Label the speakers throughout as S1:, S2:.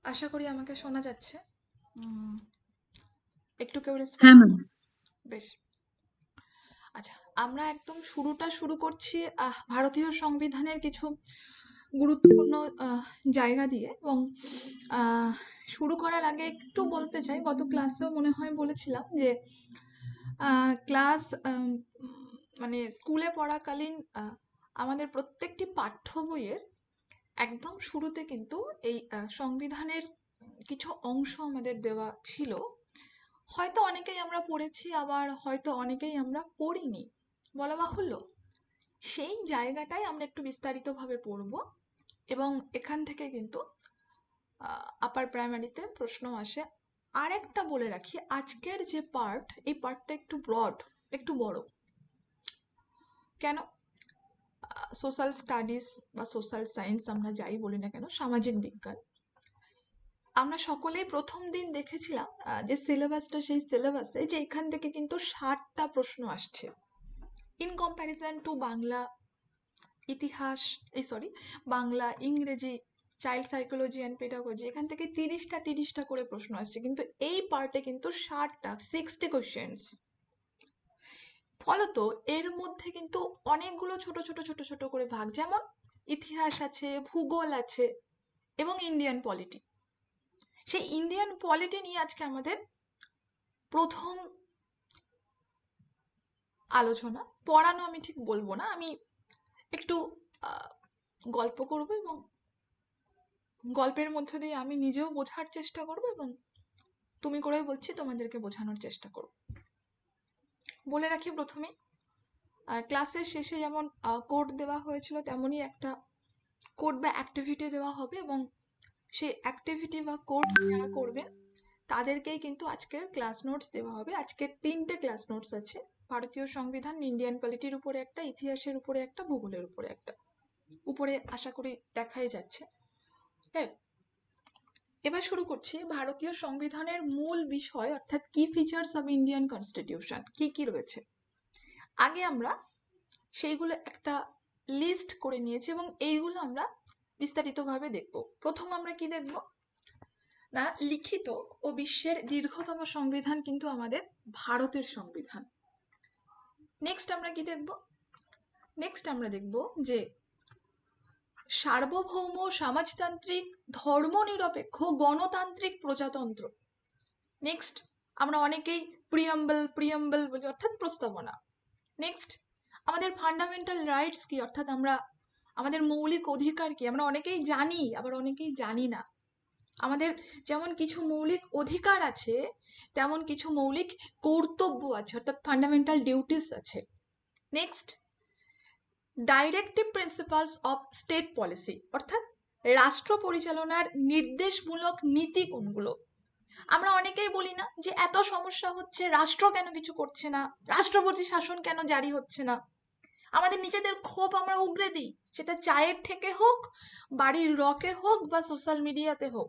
S1: আশা করি আমাকে শোনা যাচ্ছে। উম, একটু কেউ
S2: হ্যাঁ
S1: রেসপন্স?
S2: ম্যাম।
S1: বেশ। আচ্ছা, আমরা একদম শুরু করছি ভারতীয় সংবিধানের কিছু গুরুত্বপূর্ণ জায়গা দিয়ে। এবং আহ, শুরু করার আগে একটু বলতে চাই, গত ক্লাসেও মনে হয় বলেছিলাম যে ক্লাস মানে স্কুলে পড়াকালীন আমাদের প্রত্যেকটি পাঠ্য বইয়ের একদম শুরুতে কিন্তু এই সংবিধানের কিছু অংশ আমাদের দেওয়া ছিল। হয়তো অনেকেই আমরা পড়েছি, আবার হয়তো অনেকেই আমরা পড়িনি, বলা বাহুল্য। সেই জায়গাটাই আমরা একটু বিস্তারিতভাবে পড়ব। এবং এখান থেকে কিন্তু আপার প্রাইমারিতে প্রশ্ন আসে। আর একটা বলে রাখি, আজকের যে পার্ট, এই পার্টটা একটু ব্রড, একটু বড়। কেন? সোশ্যাল স্টাডিজ বা সোশ্যাল সায়েন্স আমরা যাই বলি না কেন, সামাজিক বিজ্ঞান, আমরা সকলেই প্রথম দিন দেখেছিলাম যে সিলেবাসটা, সেই সিলেবাসে যে এখান থেকে কিন্তু 60টা প্রশ্ন আসছে। ইন কম্প্যারিজন টু বাংলা ইতিহাস, এই সরি, বাংলা, ইংরেজি, চাইল্ড সাইকোলজি অ্যান্ড পেডাগজি, এখান থেকে 30টা করে প্রশ্ন আসছে, কিন্তু এই পার্টে কিন্তু 60টা, 60 কোশ্চেন্স। ফলত এর মধ্যে কিন্তু অনেকগুলো ছোট ছোট ছোট ছোট করে ভাগ, যেমন ইতিহাস আছে, ভূগোল আছে, এবং ইন্ডিয়ান পলিটি। সেই ইন্ডিয়ান পলিটি নিয়ে আজকে আমাদের প্রথম আলোচনা। পড়ানো আমি ঠিক বলবো না, আমি একটু আহ, গল্প করব, এবং গল্পের মধ্য দিয়ে আমি নিজেও বোঝার চেষ্টা করব, এবং তুমি করে বলছি তোমাদেরকে বোঝানোর চেষ্টা করব। বলে রাখি প্রথমেই, ক্লাসের শেষে যেমন কোড দেওয়া হয়েছিল, তেমনই একটা কোড বা অ্যাক্টিভিটি দেওয়া হবে, এবং সেই অ্যাক্টিভিটি বা কোড যারা করবেন তাদেরকেই কিন্তু আজকের ক্লাস নোটস দেওয়া হবে। আজকের 3টে ক্লাস নোটস আছে: ভারতীয় সংবিধান, ইন্ডিয়ান পলিটির উপরে একটা, ইতিহাসের উপরে একটা, ভূগোলের উপরে একটা। উপরে আশা করি দেখাই যাচ্ছে। হ্যাঁ, এবার শুরু করছি। ভারতীয় সংবিধানের মূল বিষয়, অর্থাৎ কি ফিচার্স অফ ইন্ডিয়ান কনস্টিটিউশন, কি কি রয়েছে। আগে আমরা সেইগুলো একটা লিস্ট করে নিয়েছি, এবং এইগুলো আমরা বিস্তারিতভাবে দেখব। প্রথম আমরা কি দেখব না, লিখিত ও বিশ্বের দীর্ঘতম সংবিধান কিন্তু আমাদের ভারতের সংবিধান। নেক্সট আমরা কি দেখব? নেক্সট আমরা দেখব যে সার্বভৌম সমাজতান্ত্রিক ধর্মনিরপেক্ষ গণতান্ত্রিক প্রজাতন্ত্র। নেক্সট আমরা অনেকেই প্রিয়াম্বল প্রিয়াম্বল বলি, অর্থাৎ প্রস্তাবনা। নেক্সট আমাদের ফান্ডামেন্টাল রাইটস কি, অর্থাৎ আমরা আমাদের মৌলিক অধিকার কি, আমরা অনেকেই জানি আবার অনেকেই জানি না। আমাদের যেমন কিছু মৌলিক অধিকার আছে, তেমন কিছু মৌলিক কর্তব্য আছে, অর্থাৎ ফান্ডামেন্টাল ডিউটিস আছে। Next directive principles of state policy, অর্থাৎ রাষ্ট্র পরিচালনার নির্দেশমূলক নীতি কোনগুলো। আমরা অনেকেই বলি না যে এত সমস্যা হচ্ছে, রাষ্ট্র কেন কিছু করছে না, রাষ্ট্রপতি শাসন কেন জারি হচ্ছে না। আমাদের নিজেদের ক্ষোভ আমরা উগরে দিই, সেটা চায়ের থেকে হোক, বাড়ির রকে হোক, বা সোশ্যাল মিডিয়াতে হোক।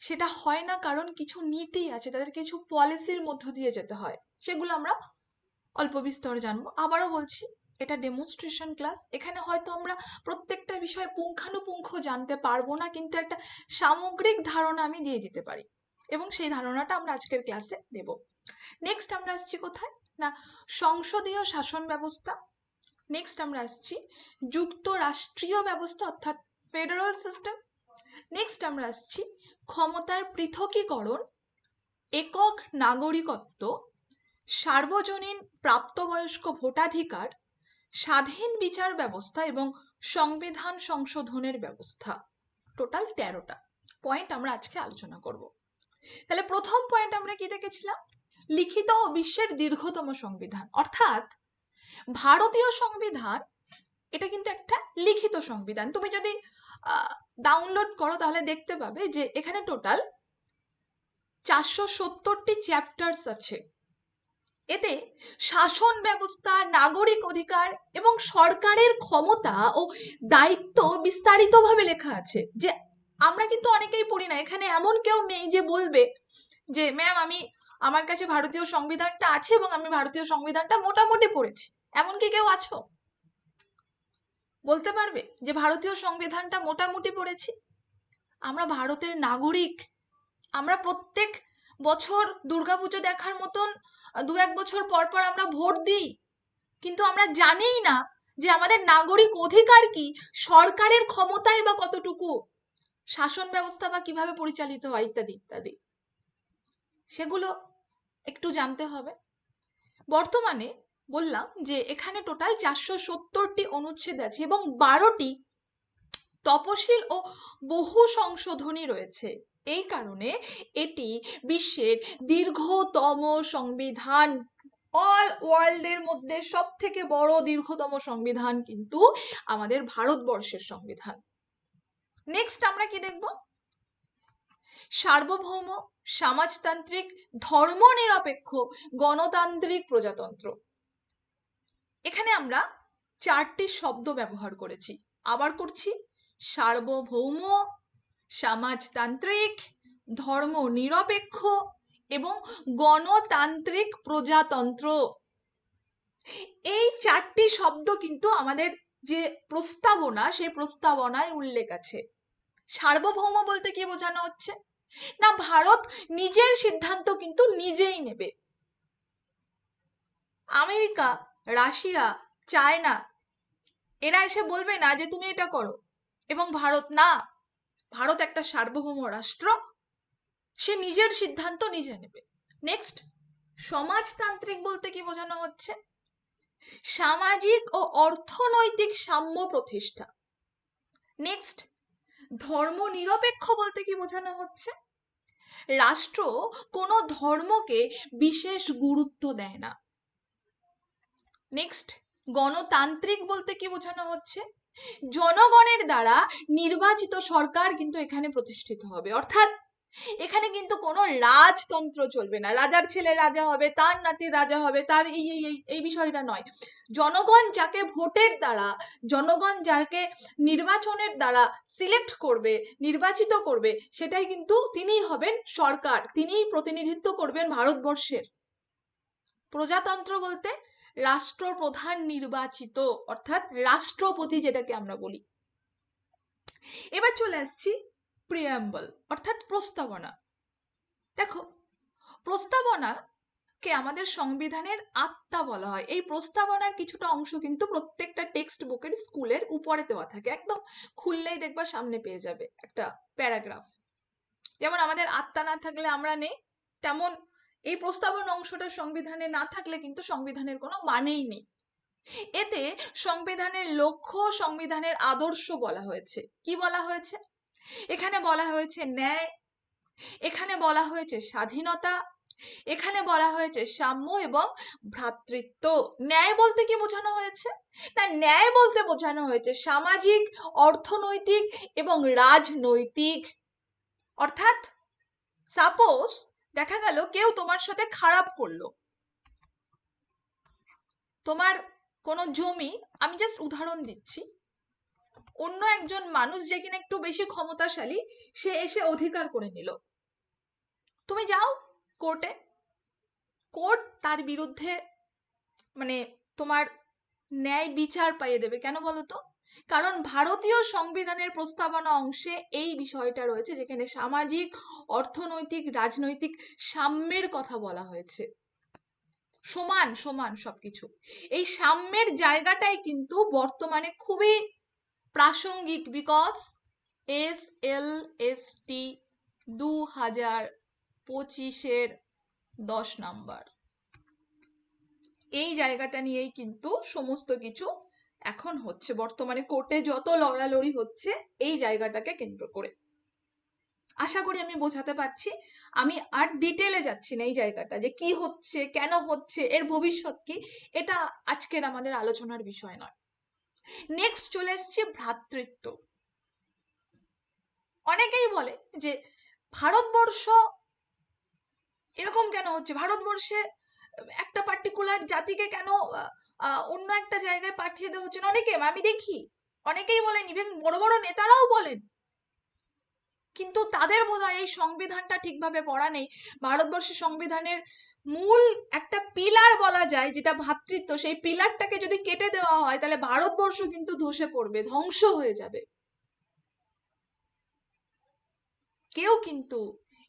S1: সেটা হয় না কারণ কিছু নীতি আছে, তাদের কিছু পলিসির মধ্য দিয়ে যেতে হয়। সেগুলো আমরা অল্প বিস্তর জানবো। আবারও বলছি, এটা ডেমনস্ট্রেশন ক্লাস, এখানে হয়তো আমরা প্রত্যেকটা বিষয় পুঙ্খানুপুঙ্খ জানতে পারবো না, কিন্তু একটা সামগ্রিক ধারণা আমি দিয়ে দিতে পারি, এবং সেই ধারণাটা আমরা আজকের ক্লাসে দেব। নেক্সট আমরা আসছি কোথায় না, সংসদীয় শাসন ব্যবস্থা। নেক্সট আমরা আসছি যুক্তরাষ্ট্রীয় ব্যবস্থা, অর্থাৎ ফেডারেল সিস্টেম। নেক্সট আমরা আসছি ক্ষমতার পৃথকীকরণ, একক নাগরিকত্ব, সার্বজনীন প্রাপ্তবয়স্ক ভোটাধিকার, স্বাধীন বিচার ব্যবস্থা, এবং সংবিধান সংশোধনের ব্যবস্থা। টোটাল 13টা পয়েন্ট আমরা আজকে আলোচনা করব। তাহলে প্রথম পয়েন্ট আমরা কি দেখেছিলাম, লিখিত ও বিশ্বের দীর্ঘতম সংবিধান। অর্থাৎ ভারতীয় সংবিধান এটা কিন্তু একটা লিখিত সংবিধান। তুমি যদি ডাউনলোড করো তাহলে দেখতে পাবে যে এখানে টোটাল 470টি চ্যাপ্টার্স আছে। এতে শাসন ব্যবস্থা, নাগরিক অধিকার এবং সরকারের ক্ষমতা ও দায়িত্ব বিস্তারিতভাবে লেখা আছে। যে আমরা কিন্তু অনেকেই পড়ি না, এখানে এমন কেউ নেই যে বলবে যে ম্যাম আমি, আমার কাছে ভারতীয় সংবিধানটা আছে এবং আমি ভারতীয় সংবিধানটা মোটামুটি পড়েছি। এমন কি কেউ আছো বলতে পারবে যে ভারতীয় সংবিধানটা মোটামুটি পড়েছি? আমরা ভারতের নাগরিক। আমরা প্রত্যেক বছর দুর্গাপুজো দেখার মতন 2-1 বছর পর পর আমরা ভোট দিই, কিন্তু আমরা জানিই না যে আমাদের নাগরিক অধিকার কি, সরকারের ক্ষমতায় বা কতটুকু, শাসন ব্যবস্থা বা কিভাবে পরিচালিত হয় ইত্যাদি ইত্যাদি, সেগুলো একটু জানতে হবে। বর্তমানে বললাম যে এখানে টোটাল 470টি অনুচ্ছেদ আছে এবং 12টি তপশিল ও বহু সংশোধনী রয়েছে। এই কারণে এটি বিশ্বের দীর্ঘতম সংবিধান। অল ওয়ার্ল্ডের মধ্যে সব থেকে বড় দীর্ঘতম সংবিধান কিন্তু আমাদের ভারতবর্ষের সংবিধান। নেক্সট আমরা কি দেখব? সার্বভৌম, সমাজতান্ত্রিক, ধর্মনিরপেক্ষ, গণতান্ত্রিক প্রজাতন্ত্র। এখানে আমরা 4টি শব্দ ব্যবহার করেছি, আবার করছি। সার্বভৌম, সমাজতান্ত্রিক, ধর্মনিরপেক্ষ এবং গণতান্ত্রিক প্রজাতন্ত্র। এই 4টি শব্দ কিন্তু আমাদের যে প্রস্তাবনা, সেই প্রস্তাবনায় উল্লেখ আছে। সার্বভৌম বলতে কি বোঝানো হচ্ছে? না, ভারত নিজের সিদ্ধান্ত কিন্তু নিজেই নেবে। আমেরিকা, রাশিয়া, চায়না এরা এসে বলবে না যে তুমি এটা করো, এবং ভারত না, ভারত একটা সার্বভৌম রাষ্ট্র, সে নিজের সিদ্ধান্ত নিজে নেবে। নেক্সট, সমাজতান্ত্রিক বলতে কি বোঝানো হচ্ছে? সামাজিক ও অর্থনৈতিক সাম্য প্রতিষ্ঠা। নেক্সট, ধর্মনিরপেক্ষ বলতে কি বোঝানো হচ্ছে? রাষ্ট্র কোনো ধর্মকে বিশেষ গুরুত্ব দেয় না। নেক্সট, গণতান্ত্রিক বলতে কি বোঝানো হচ্ছে? জনগণের দ্বারা নির্বাচিত সরকার কিন্তু এখানে প্রতিষ্ঠিত হবে, অর্থাৎ এখানে কিন্তু কোনো রাজতন্ত্র চলবে না, রাজার ছেলে রাজা হবে, তার নাতি রাজা হবে, তার এই এই এই বিষয়টা নয়। জনগণ যাকে ভোটের দ্বারা, জনগণ যাকে নির্বাচনের দ্বারা সিলেক্ট করবে, নির্বাচিত করবে, সেটাই কিন্তু তিনিই হবেন সরকার, তিনিই প্রতিনিধিত্ব করবেন ভারতবর্ষের। প্রজাতন্ত্র বলতে রাষ্ট্রপ্রধান নির্বাচিত, অর্থাৎ রাষ্ট্রপতি যেটাকে আমরা বলি। এবার চলে আসছি প্রিয়াম্বল অর্থাৎ প্রস্তাবনা। দেখো, প্রস্তাবনাকে আমাদের সংবিধানের আত্মা বলা হয়। এই প্রস্তাবনার কিছুটা অংশ কিন্তু প্রত্যেকটা টেক্সট বুকের স্কুলের উপরে দেওয়া থাকে, একদম খুললেই দেখবা সামনে পেয়ে যাবে একটা প্যারাগ্রাফ। যেমন আমাদের আত্মা না থাকলে আমরা নেই, তেমন এই প্রস্তাবনা অংশটা সংবিধানে না থাকলে কিন্তু সংবিধানের কোনো মানেই নেই। এতে সংবিধানের লক্ষ্য, সংবিধানের আদর্শ বলা হয়েছে। কি বলা হয়েছে? এখানে বলা হয়েছে ন্যায়, এখানে বলা হয়েছে স্বাধীনতা, এখানে বলা হয়েছে সাম্য এবং ভ্রাতৃত্ব। ন্যায় বলতে কি বোঝানো হয়েছে? না, ন্যায় বলতে বোঝানো হয়েছে সামাজিক, অর্থনৈতিক এবং রাজনৈতিক। অর্থাৎ সাপোজ দেখা গেল কেউ তোমার সাথে খারাপ করলো, তোমার কোনো জমি, আমি জাস্ট উদাহরণ দিচ্ছি, অন্য একজন মানুষ যে কিনা একটু বেশি ক্ষমতাশালী, সে এসে অধিকার করে নিল, তুমি যাও কোর্টে, কোর্ট তার বিরুদ্ধে মানে তোমার ন্যায় বিচার পাইয়ে দেবে। কেন বলো তো? কারণ ভারতীয় সংবিধানের প্রস্তাবনা অংশে এই বিষয়টা রয়েছে, যেখানে সামাজিক, অর্থনৈতিক, রাজনৈতিক সাম্যের কথা বলা হয়েছে। সমান সমান সবকিছু। এই সাম্যের জায়গাটাই কিন্তু বর্তমানে খুবই প্রাসঙ্গিক, বিকজ SLST 2025-এর 10 নাম্বার, এই জায়গাটা নিয়েই কিন্তু সমস্ত কিছু এখন হচ্ছে। বর্তমানে কোর্টে যত লড়ালড়ি হচ্ছে এই জায়গাটাকে কেন্দ্র করে। আশা করি আমি বোঝাতে পারছি। আমি আর ডিটেলে যাচ্ছি না এই জায়গাটা, যে কি হচ্ছে, কেন হচ্ছে, এর ভবিষ্যৎ কি, এটা আজকের আমাদের আলোচনার বিষয় নয়। নেক্সট চলে এসছে ভ্রাতৃত্ব। অনেকেই বলে যে ভারতবর্ষ এরকম কেন হচ্ছে, ভারতবর্ষে একটা পার্টিকুলার জাতিকে কেন অন্য একটা জায়গায় পাঠিয়ে দেওয়া হচ্ছে। অনেকে, আমি দেখি অনেকেই বলেন, ইভেন বড় বড় নেতারাও বলেন, কিন্তু তাদের বোধহয় এই সংবিধানটা ঠিকভাবে পড়া নেই। ভারতবর্ষের সংবিধানের মূল একটা পিলার বলা যায় যেটা ভ্রাতৃত্ব, সেই পিলারটাকে যদি কেটে দেওয়া হয় তাহলে ভারতবর্ষ কিন্তু ধসে পড়বে, ধ্বংস হয়ে যাবে। কেউ কিন্তু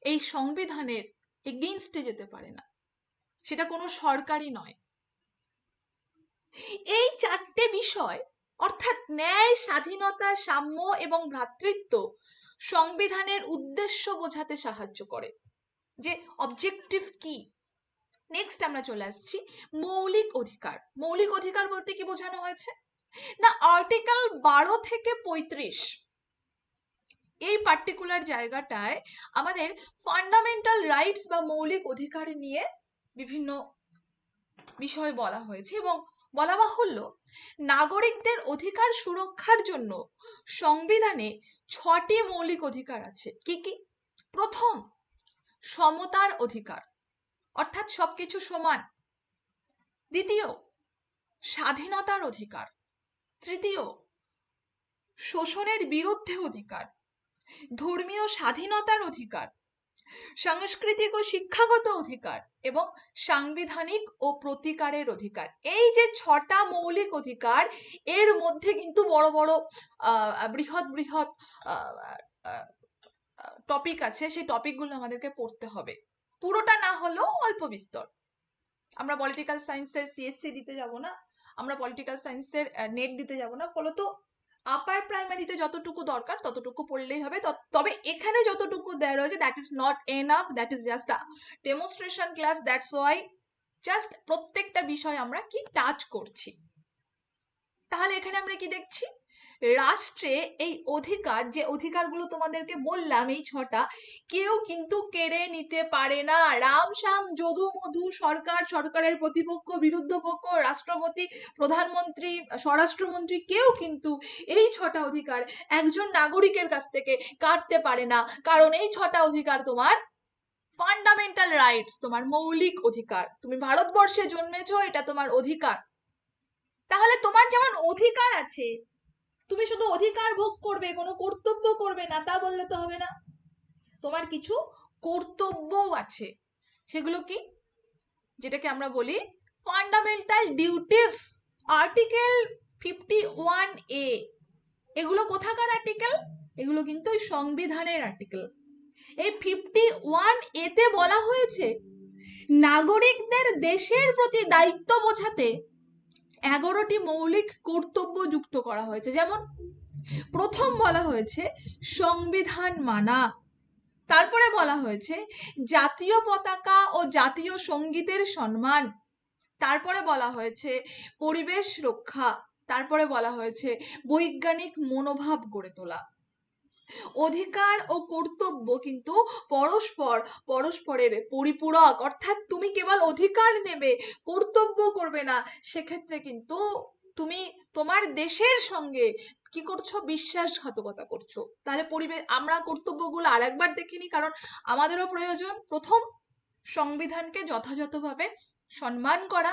S1: এই সংবিধানের এগেইনস্টে যেতে পারে না, সেটা কোনো সরকারই নয়। এই চারটে বিষয় অর্থাৎ ন্যায়, স্বাধীনতা, সাম্য এবং ভ্রাতৃত্ব সংবিধানের উদ্দেশ্য বোঝাতে সাহায্য করে, যে অবজেক্টিভ কি। নেক্সট আমরা চলে আসছি মৌলিক অধিকার। মৌলিক অধিকার বলতে কি বোঝানো হয়েছে না, আর্টিকেল 12 থেকে 35 এই পার্টিকুলার জায়গাটায় আমাদের ফান্ডামেন্টাল রাইটস বা মৌলিক অধিকার নিয়ে বিভিন্ন বিষয় বলা হয়েছে, এবং বলা বাহুল্য নাগরিকদের অধিকার সুরক্ষার জন্য সংবিধানে 6টি মৌলিক অধিকার আছে। কি কি? প্রথম, সমতার অধিকার, অর্থাৎ সবকিছু সমান। দ্বিতীয়, স্বাধীনতার অধিকার। তৃতীয়, শোষণের বিরুদ্ধে অধিকার। ধর্মীয় স্বাধীনতার অধিকার, সাংস্কৃতিক ও শিক্ষাগত অধিকার এবং সাংবিধানিক ও প্রতিকারের অধিকার। এই যে 6টা মৌলিক অধিকার, এর মধ্যে কিন্তু বড় বড় বৃহৎ বৃহৎ টপিক আছে, সেই টপিকগুলো আমাদেরকে পড়তে হবে, পুরোটা না হলেও অল্প বিস্তর। আমরা পলিটিক্যাল সায়েন্সের সিএসসি দিতে যাব না, আমরা পলিটিক্যাল সায়েন্সের নেট দিতে যাব না, ফলত আপার প্রাইমারিতে যতটুকু দরকার ততটুকু পড়লেই হবে। তবে এখানে যতটুকু দেওয়া রয়েছে that is not enough, that is just a demonstration class, that's why just প্রত্যেকটা বিষয় আমরা কি টাচ করছি। তাহলে এখানে আমরা কি দেখছি, রাষ্ট্রে এই অধিকার, যে অধিকারগুলো তোমাদেরকে বললাম এই 6টা, কেউ কিন্তু কেড়ে নিতে পারে না। রাম শ্যাম যদু মধু, সরকার, সরকারের প্রতিপক্ষ, বিরুদ্ধ পক্ষ, রাষ্ট্রপতি, প্রধানমন্ত্রী, স্বরাষ্ট্রমন্ত্রী, কেউ কিন্তু এই 6টা অধিকার একজন নাগরিকের কাছ থেকে কাটতে পারে না, কারণ এই 6টা অধিকার তোমার ফান্ডামেন্টাল রাইটস, তোমার মৌলিক অধিকার। তুমি ভারতবর্ষে জন্মেছো, এটা তোমার অধিকার। তাহলে তোমার যেমন অধিকার আছে, তুমি শুধু অধিকার ভোগ করবে, কোনো কর্তব্য করবে না, তা বললে তো হবে না। তোমার কিছু কর্তব্যও আছে। সেগুলো কি? যেটাকে আমরা বলি ফান্ডামেন্টাল ডিউটিস, আর্টিকেল 51A। এগুলো কোথাকার আর্টিকেল? এগুলো কিন্তু ওই সংবিধানের আর্টিকেল। এই 51A-তে বলা হয়েছে নাগরিকদের দেশের প্রতি দায়িত্ব বোঝাতে 11টি মৌলিক কর্তব্য যুক্ত করা হয়েছে। যেমন প্রথম বলা হয়েছে সংবিধান মানা, তারপরে বলা হয়েছে জাতীয় পতাকা ও জাতীয় সঙ্গীতের সম্মান, তারপরে বলা হয়েছে পরিবেশ রক্ষা, তারপরে বলা হয়েছে বৈজ্ঞানিক মনোভাব গড়ে তোলা। অধিকার ও কর্তব্য কিন্তু পরস্পরের পরিপূরক, অর্থাৎ তুমি কেবল অধিকার নেবে, কর্তব্য করবে না, সেক্ষেত্রে কিন্তু তুমি তোমার দেশের সঙ্গে কি করছো, বিশ্বাসঘাতকতা করছো। তাহলে পরিবেশ, আমরা কর্তব্যগুলো আরেকবার দেখিনি, কারণ আমাদেরও প্রয়োজন প্রথম সংবিধানকে যথাযথভাবে সম্মান করা,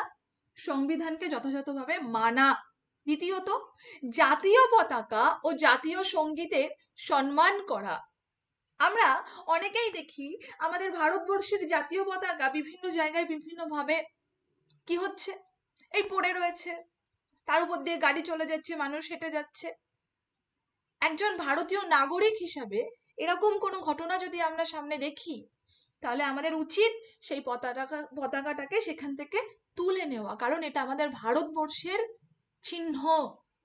S1: সংবিধানকে যথাযথভাবে মানা। দ্বিতীয়ত, জাতীয় পতাকা ও জাতীয় সঙ্গীতের সম্মান করা। আমরা অনেকেই দেখি আমাদের ভারতবর্ষের জাতীয় পতাকা বিভিন্ন জায়গায় বিভিন্নভাবে কি হচ্ছে, এই পড়ে রয়েছে, তার উপর দিয়ে গাড়ি চলে যাচ্ছে, মানুষ হেঁটে যাচ্ছে। একজন ভারতীয় নাগরিক হিসাবে এরকম কোনো ঘটনা যদি আমরা সামনে দেখি, তাহলে আমাদের উচিত সেই পতাকাটাকে সেখান থেকে তুলে নেওয়া, কারণ এটা আমাদের ভারতবর্ষের চিহ্ন,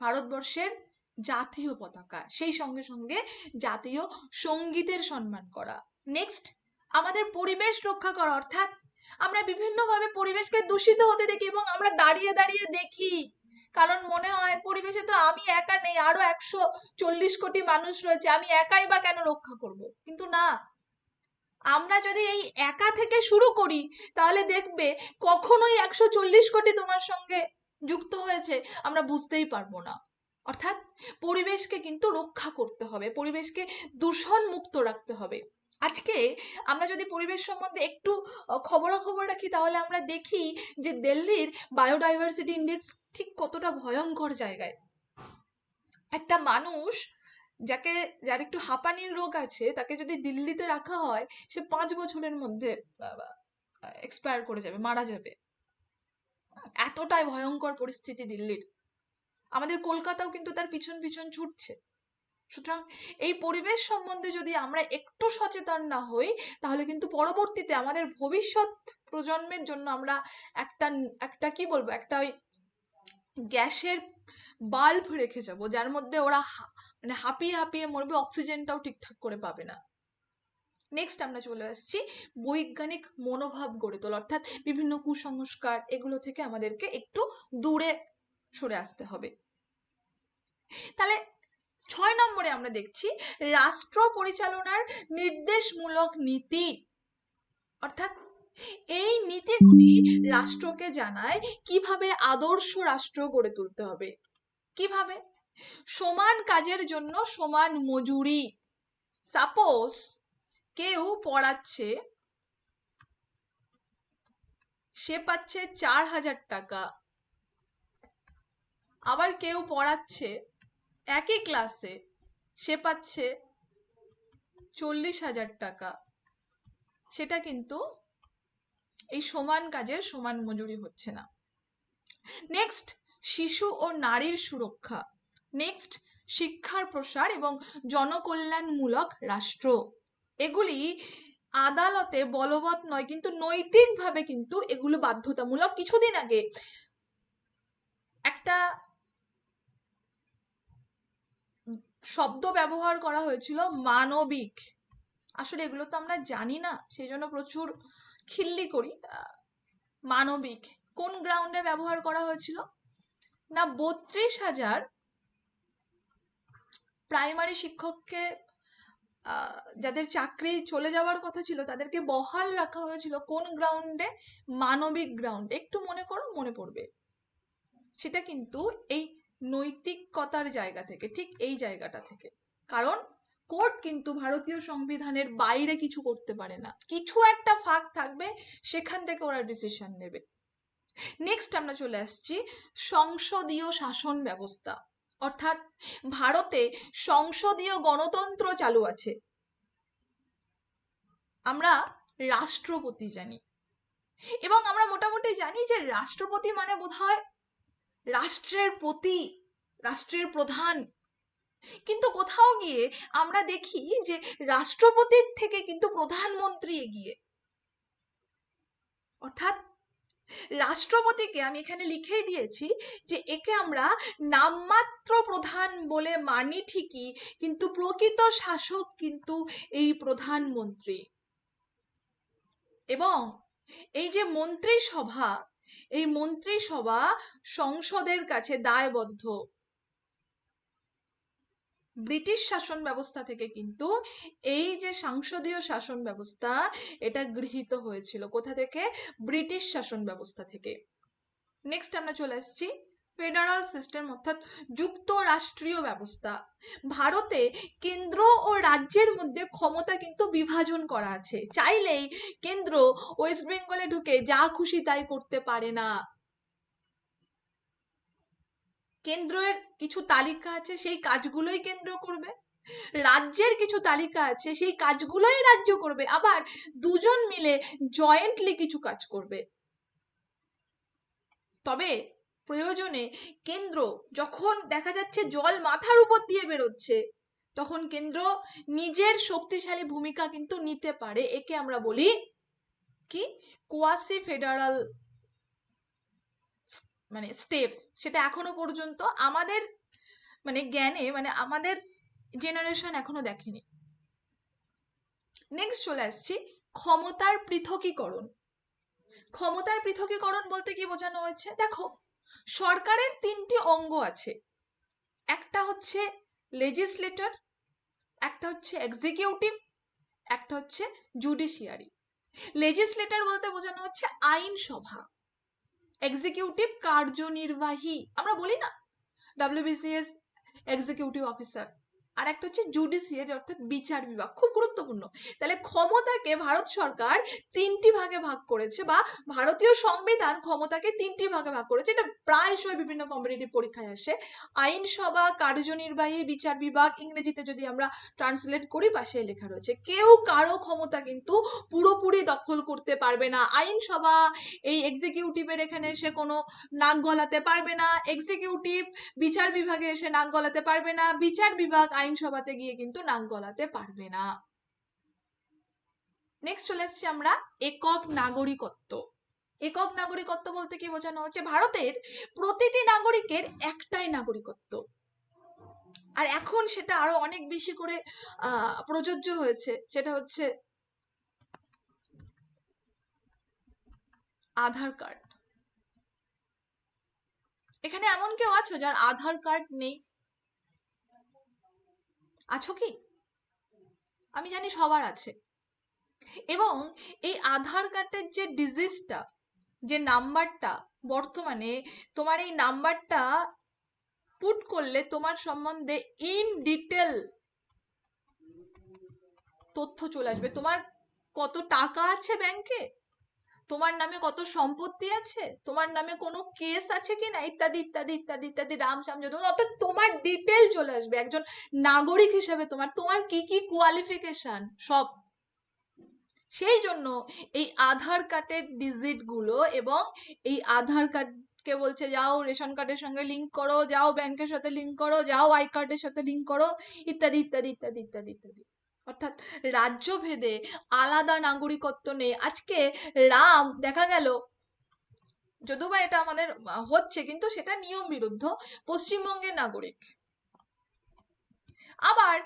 S1: ভারতবর্ষের জাতীয় পতাকা। সেই সঙ্গে সঙ্গে জাতীয় সঙ্গীতের সম্মান করা। নেক্সট, আমাদের পরিবেশ রক্ষা করা, অর্থাৎ আমরা বিভিন্নভাবে পরিবেশকে দূষিত হতে দেখি এবং আমরা দাঁড়িয়ে দাঁড়িয়ে দেখি, কারণ মনে হয় পরিবেশে তো আমি একা নেই, আরো 140 কোটি মানুষ রয়েছে, আমি একাই বা কেন রক্ষা করব। কিন্তু না, আমরা যদি এই একা থেকে শুরু করি, তাহলে দেখবে কখনোই 140 কোটি তোমার সঙ্গে যুক্ত হয়েছে আমরা বুঝতেই পারবো না। অর্থাৎ পরিবেশকে কিন্তু রক্ষা করতে হবে, পরিবেশকে দূষণ মুক্ত রাখতে হবে। আজকে আমরা যদি পরিবেশ সম্বন্ধে একটু খবরাখবর রাখি, তাহলে আমরা দেখি যে দিল্লির বায়োডাইভার্সিটি ইন্ডেক্স ঠিক কতটা ভয়ঙ্কর জায়গায়। একটা মানুষ যার একটু হাঁপানির রোগ আছে, তাকে যদি দিল্লিতে রাখা হয়, সে 5 বছরের মধ্যে এক্সপায়ার করে যাবে, মারা যাবে। এতটাই ভয়ঙ্কর পরিস্থিতি দিল্লির। আমাদের কলকাতাও কিন্তু তার পিছন পিছন ছুটছে। সুতরাং এই পরিবেশ সম্বন্ধে যদি আমরা একটু সচেতন না হই, তাহলে কিন্তু পরবর্তীতে আমাদের ভবিষ্যৎ প্রজন্মের জন্য আমরা একটা একটা কি বলবো, একটা ওই গ্যাসের বাল্ব রেখে যাব, যার মধ্যে ওরা মানে হাঁপিয়ে হাঁপিয়ে মরবে, অক্সিজেনটাও ঠিকঠাক করে পাবে না। নেক্সট আমরা চলে আসছি বৈজ্ঞানিক মনোভাব গড়ে তোলা, অর্থাৎ বিভিন্ন কুসংস্কার এগুলো থেকে আমাদেরকে একটু দূরে সরে আসতে হবে। তাহলে 6 নম্বরে আমরা দেখছি রাষ্ট্র পরিচালনার নির্দেশমূলক নীতি, অর্থাৎ এই নীতিগুলি রাষ্ট্রকে জানায় কিভাবে আদর্শ রাষ্ট্র গড়ে তুলতে হবে। কিভাবে? সমান কাজের জন্য সমান মজুরি। সাপোজ কেউ পড়াচ্ছে, সে পাচ্ছে 4,000 টাকা, আবার কেউ পড়াচ্ছে একই ক্লাসে, সে পাচ্ছে 40,000 টাকা। সেটা কিন্তু এই সমান কাজের সমান মজুরি হচ্ছে না। নেক্সট শিশু ও নারীর সুরক্ষা। নেক্সট শিক্ষার প্রসার এবং জনকল্যাণমূলক রাষ্ট্র। এগুলি আদালতে বলবৎ নয়, কিন্তু নৈতিকভাবে কিন্তু এগুলো বাধ্যতামূলক। কিছুদিন আগে একটা শব্দ ব্যবহার করা হয়েছিল মানবিক, আসলে এগুলো তো আমরা জানি না, সেই জন্য প্রচুর খিল্লি করি। মানবিক কোন গ্রাউন্ডে ব্যবহার করা হয়েছিল না, 32,000 প্রাইমারি শিক্ষককে যাদের চাকরি চলে যাওয়ার কথা ছিল তাদেরকে বহাল রাখা হয়েছিল কোন গ্রাউন্ডে, মানবিক গ্রাউন্ডে। একটু মনে করো, মনে পড়বে। সেটা কিন্তু এই নৈতিকতার জায়গা থেকে, ঠিক এই জায়গাটা থেকে। কারণ কোর্ট কিন্তু ভারতীয় সংবিধানের বাইরে কিছু করতে পারে না, কিছু একটা ফাঁক থাকবে, সেখান থেকে ওরা ডিসিশন নেবে। নেক্সট আমরা চলে আসছি সংসদীয় শাসন ব্যবস্থা, অর্থাৎ ভারতে সংসদীয় গণতন্ত্র চালু আছে। আমরা রাষ্ট্রপতি জানি, এবং আমরা মোটামুটি জানি যে রাষ্ট্রপতি মানে বোধহয় রাষ্ট্রের প্রতি, রাষ্ট্রের প্রধান। কিন্তু কোথাও গিয়ে আমরা দেখি যে রাষ্ট্রপতির থেকে কিন্তু প্রধানমন্ত্রী এগিয়ে। অর্থাৎ রাষ্ট্রপতিকে আমি এখানে লিখেই দিয়েছি যে একে আমরা নামমাত্র প্রধান বলে মানি ঠিকই, কিন্তু প্রকৃত শাসক কিন্তু এই প্রধানমন্ত্রী। এবং এই যে মন্ত্রিসভা, এই মন্ত্রিসভা সংসদের কাছে দায়বদ্ধ। ব্রিটিশ শাসন ব্যবস্থা থেকে কিন্তু এই যে সংসদীয় শাসন ব্যবস্থা, এটা গৃহীত হয়েছিল। কোথা থেকে? ব্রিটিশ শাসন ব্যবস্থা থেকে। নেক্সট আমরা চলে আসছি ফেডারাল সিস্টেম, অর্থাৎ যুক্তরাষ্ট্রীয় ব্যবস্থা। ভারতে কেন্দ্র ও রাজ্যের মধ্যে ক্ষমতা কিন্তু বিভাজন করা আছে। চাইলেই কেন্দ্র ওয়েস্ট বেঙ্গলে ঢুকে যা খুশি তাই করতে পারে না। কেন্দ্রের কিছু তালিকা আছে, সেই কাজগুলোই কেন্দ্র করবে। রাজ্যের কিছু তালিকা আছে, সেই কাজগুলোই রাজ্য করবে। আবার দুজন মিলে জয়েন্টলি কিছু কাজ করবে। তবে প্রয়োজনে কেন্দ্র যখন দেখা যাচ্ছে জল মাথার উপর দিয়ে বেরোচ্ছে, তখন কেন্দ্র নিজের শক্তিশালী ভূমিকা কিন্তু নিতে পারে। একে আমরা বলি কি, কোয়াসি ফেডারাল মানে স্টেপ। সেটা এখনো পর্যন্ত আমাদের মানে জ্ঞানে, মানে আমাদের জেনারেশন এখনো দেখেনি। নেক্সট চলে আসছি ক্ষমতার পৃথকীকরণ। ক্ষমতার পৃথকীকরণ বলতে কি বোঝানো হয়েছে? দেখো, সরকারের 3টি অঙ্গ আছে। একটা হচ্ছে লেজিসলেটর, একটা হচ্ছে এক্সিকিউটিভ, একটা হচ্ছে জুডিশিয়ারি। লেজিসলেটর বলতে বোঝানো হচ্ছে আইনসভা, এক্সিকিউটিভ কার্যনির্বাহী, আমরা বলি না WBCS এক্সিকিউটিভ অফিসার। আর একটা হচ্ছে জুডিশিয়ারি, অর্থাৎ বিচার বিভাগ। খুব গুরুত্বপূর্ণ। তাহলে ক্ষমতাকে ভারত সরকার 3টি ভাগে ভাগ করেছে, বা ভারতীয় সংবিধান ক্ষমতাকে 3টি ভাগে ভাগ করেছে। এটা প্রায়শই বিভিন্ন কম্পিটিটিভ পরীক্ষায় আসে। আইনসভা, কার্যনির্বাহী, বিচার বিভাগ, ইংরেজিতে যদি আমরা ট্রান্সলেট করি পাশে লেখা রয়েছে। কেউ কারো ক্ষমতা কিন্তু পুরোপুরি দখল করতে পারবে না। আইনসভা এই এক্সিকিউটিভের এখানে এসে কোনো নাক গলাতে পারবে না, এক্সিকিউটিভ বিচার বিভাগে এসে নাক গলাতে পারবে না, বিচার বিভাগ আইনসভাতে গিয়ে কিন্তু নাক গলাতে পারবে না। নেক্সট চলে এসছি আমরা একক নাগরিকত্ব। একক নাগরিকত্ব বলতে কি বোঝানো হচ্ছে? ভারতের প্রতিটি নাগরিকের একটাই নাগরিকত্ব, আর এখন সেটা আরো অনেক বেশি করে প্রযোজ্য হয়েছে, সেটা হচ্ছে আধার কার্ড। এখানে এমন কেউ আছো যার আধার কার্ড নেই? আছো কি? আমি জানি সবার আছে। এবং এই আধার কার্ডের যে ডিজিজটা, যে নাম্বারটা, বর্তমানে তোমার এই নাম্বারটা পুট করলে তোমার সম্বন্ধে ইন ডিটেল তথ্য চলে আসবে। তোমার কত টাকা আছে ব্যাংকে, তোমার নামে কত সম্পত্তি আছে, তোমার নামে কোনো কেস আছে কিনা, ইত্যাদি ইত্যাদি ইত্যাদি ইত্যাদি, রামসাম যত, অর্থাৎ তোমার ডিটেল চলে আসবে একজন নাগরিক হিসেবে। তোমার তোমার কি কি কোয়ালিফিকেশন সব। সেই জন্য এই আধার কার্ডের ডিজিট গুলো, এবং এই আধার কার্ড কে বলছে যাও রেশন কার্ডের সঙ্গে লিঙ্ক করো, যাও ব্যাংকের সাথে লিঙ্ক করো, যাও আই কার্ডের সাথে লিঙ্ক করো, ইত্যাদি ইত্যাদি ইত্যাদি ইত্যাদি ইত্যাদি। অর্থাৎ রাজ্য ভেদে আলাদা নাগরিকত্ব নেই। আজকে রাম দেখা গেল, যদিও বা এটা আমাদের হচ্ছে, কিন্তু সেটা নিয়ম বিরুদ্ধ, পশ্চিমবঙ্গের নাগরিক। আবার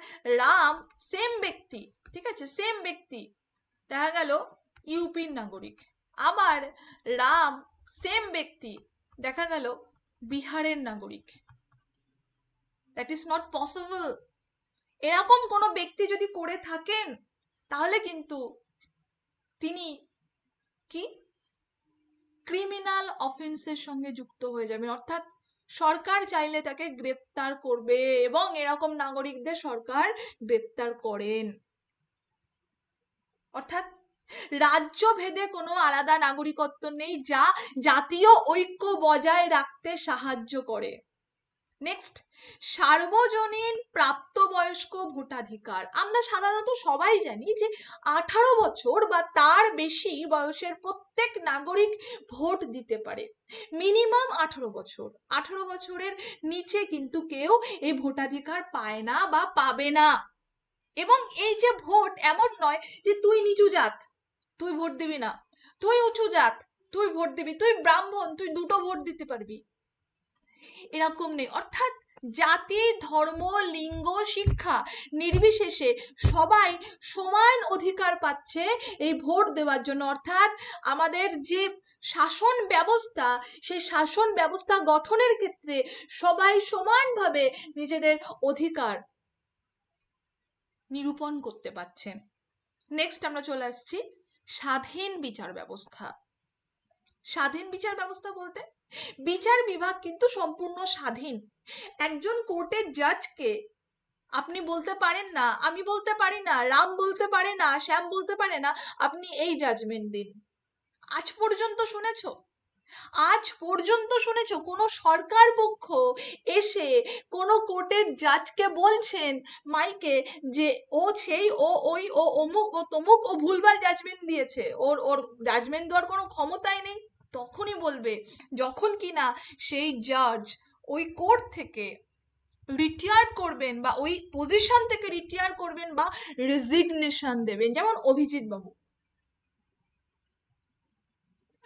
S1: রাম সেম ব্যক্তি, ঠিক আছে, সেম ব্যক্তি দেখা গেল ইউপির নাগরিক। আবার রাম সেম ব্যক্তি দেখা গেল বিহারের নাগরিক। That is not possible. এরকম কোনো ব্যক্তি যদি করে থাকেন তাহলে কিন্তু তিনি কি ক্রিমিনাল অফেন্সের সঙ্গে যুক্ত হয়ে যাবেন। অর্থাৎ সরকার চাইলে তাকে গ্রেপ্তার করবে, এবং এরকম নাগরিকদের সরকার গ্রেপ্তার করেন। অর্থাৎ রাজ্য ভেদে কোনো আলাদা নাগরিকত্ব নেই, যা জাতীয় ঐক্য বজায় রাখতে সাহায্য করে। নেক্সট, সার্বজনীন প্রাপ্তবয়স্ক ভোটাধিকার। আমরা সাধারণত সবাই জানি যে 18 বছর বা তার বেশি বয়সের প্রত্যেক নাগরিক ভোট দিতে পারে। মিনিমাম 18 বছর, 18 বছরের নিচে কিন্তু কেউ এই ভোটাধিকার পায় না বা পাবে না। এবং এই যে ভোট, এমন নয় যে তুই নিচু জাত তুই ভোট দিবি না, তুই উঁচু জাত তুই ভোট দিবি, তুই ব্রাহ্মণ তুই দুটো ভোট দিতে পারবি, এরকম নেই। অর্থাৎ জাতি, ধর্ম, লিঙ্গ, শিক্ষা নির্বিশেষে সবাই সমান অধিকার পাচ্ছে এই ভোট দেওয়ার জন্য। অর্থাৎ আমাদের যে শাসন ব্যবস্থা, সেই শাসন ব্যবস্থা গঠনের ক্ষেত্রে সবাই সমানভাবে নিজেদের অধিকার নিরূপণ করতে পারছেন। নেক্সট আমরা চলে আসছি স্বাধীন বিচার ব্যবস্থা। স্বাধীন বিচার ব্যবস্থা বলতে বিচার বিভাগ কিন্তু সম্পূর্ণ স্বাধীন। একজন কোর্টের জাজকে আপনি বলতে পারেন না, আমি বলতে পারি না, রাম বলতে পারে না, শ্যাম বলতে পারে না আপনি এই জাজমেন্ট দিন। আজ পর্যন্ত শুনেছো? আজ পর্যন্ত শুনেছো কোনো সরকার পক্ষ এসে কোনো কোর্টের জাজকে বলছেন মাইকে যে ও সেই ও ওই ও অমুক ও তমুক ও ভুলভাল জাজমেন্ট দিয়েছে, ওর ওর জাজমেন্ট দেওয়ার কোনো ক্ষমতাই নেই? তখনই বলবে যখন কিনা সেই জাজ ওই কোর্ট থেকে রিটায়ার করবেন, বা ওই পজিশন থেকে রিটায়ার করবেন, বা রেজিগনেশন দেবেন, যেমন অভিজিৎ বাবু।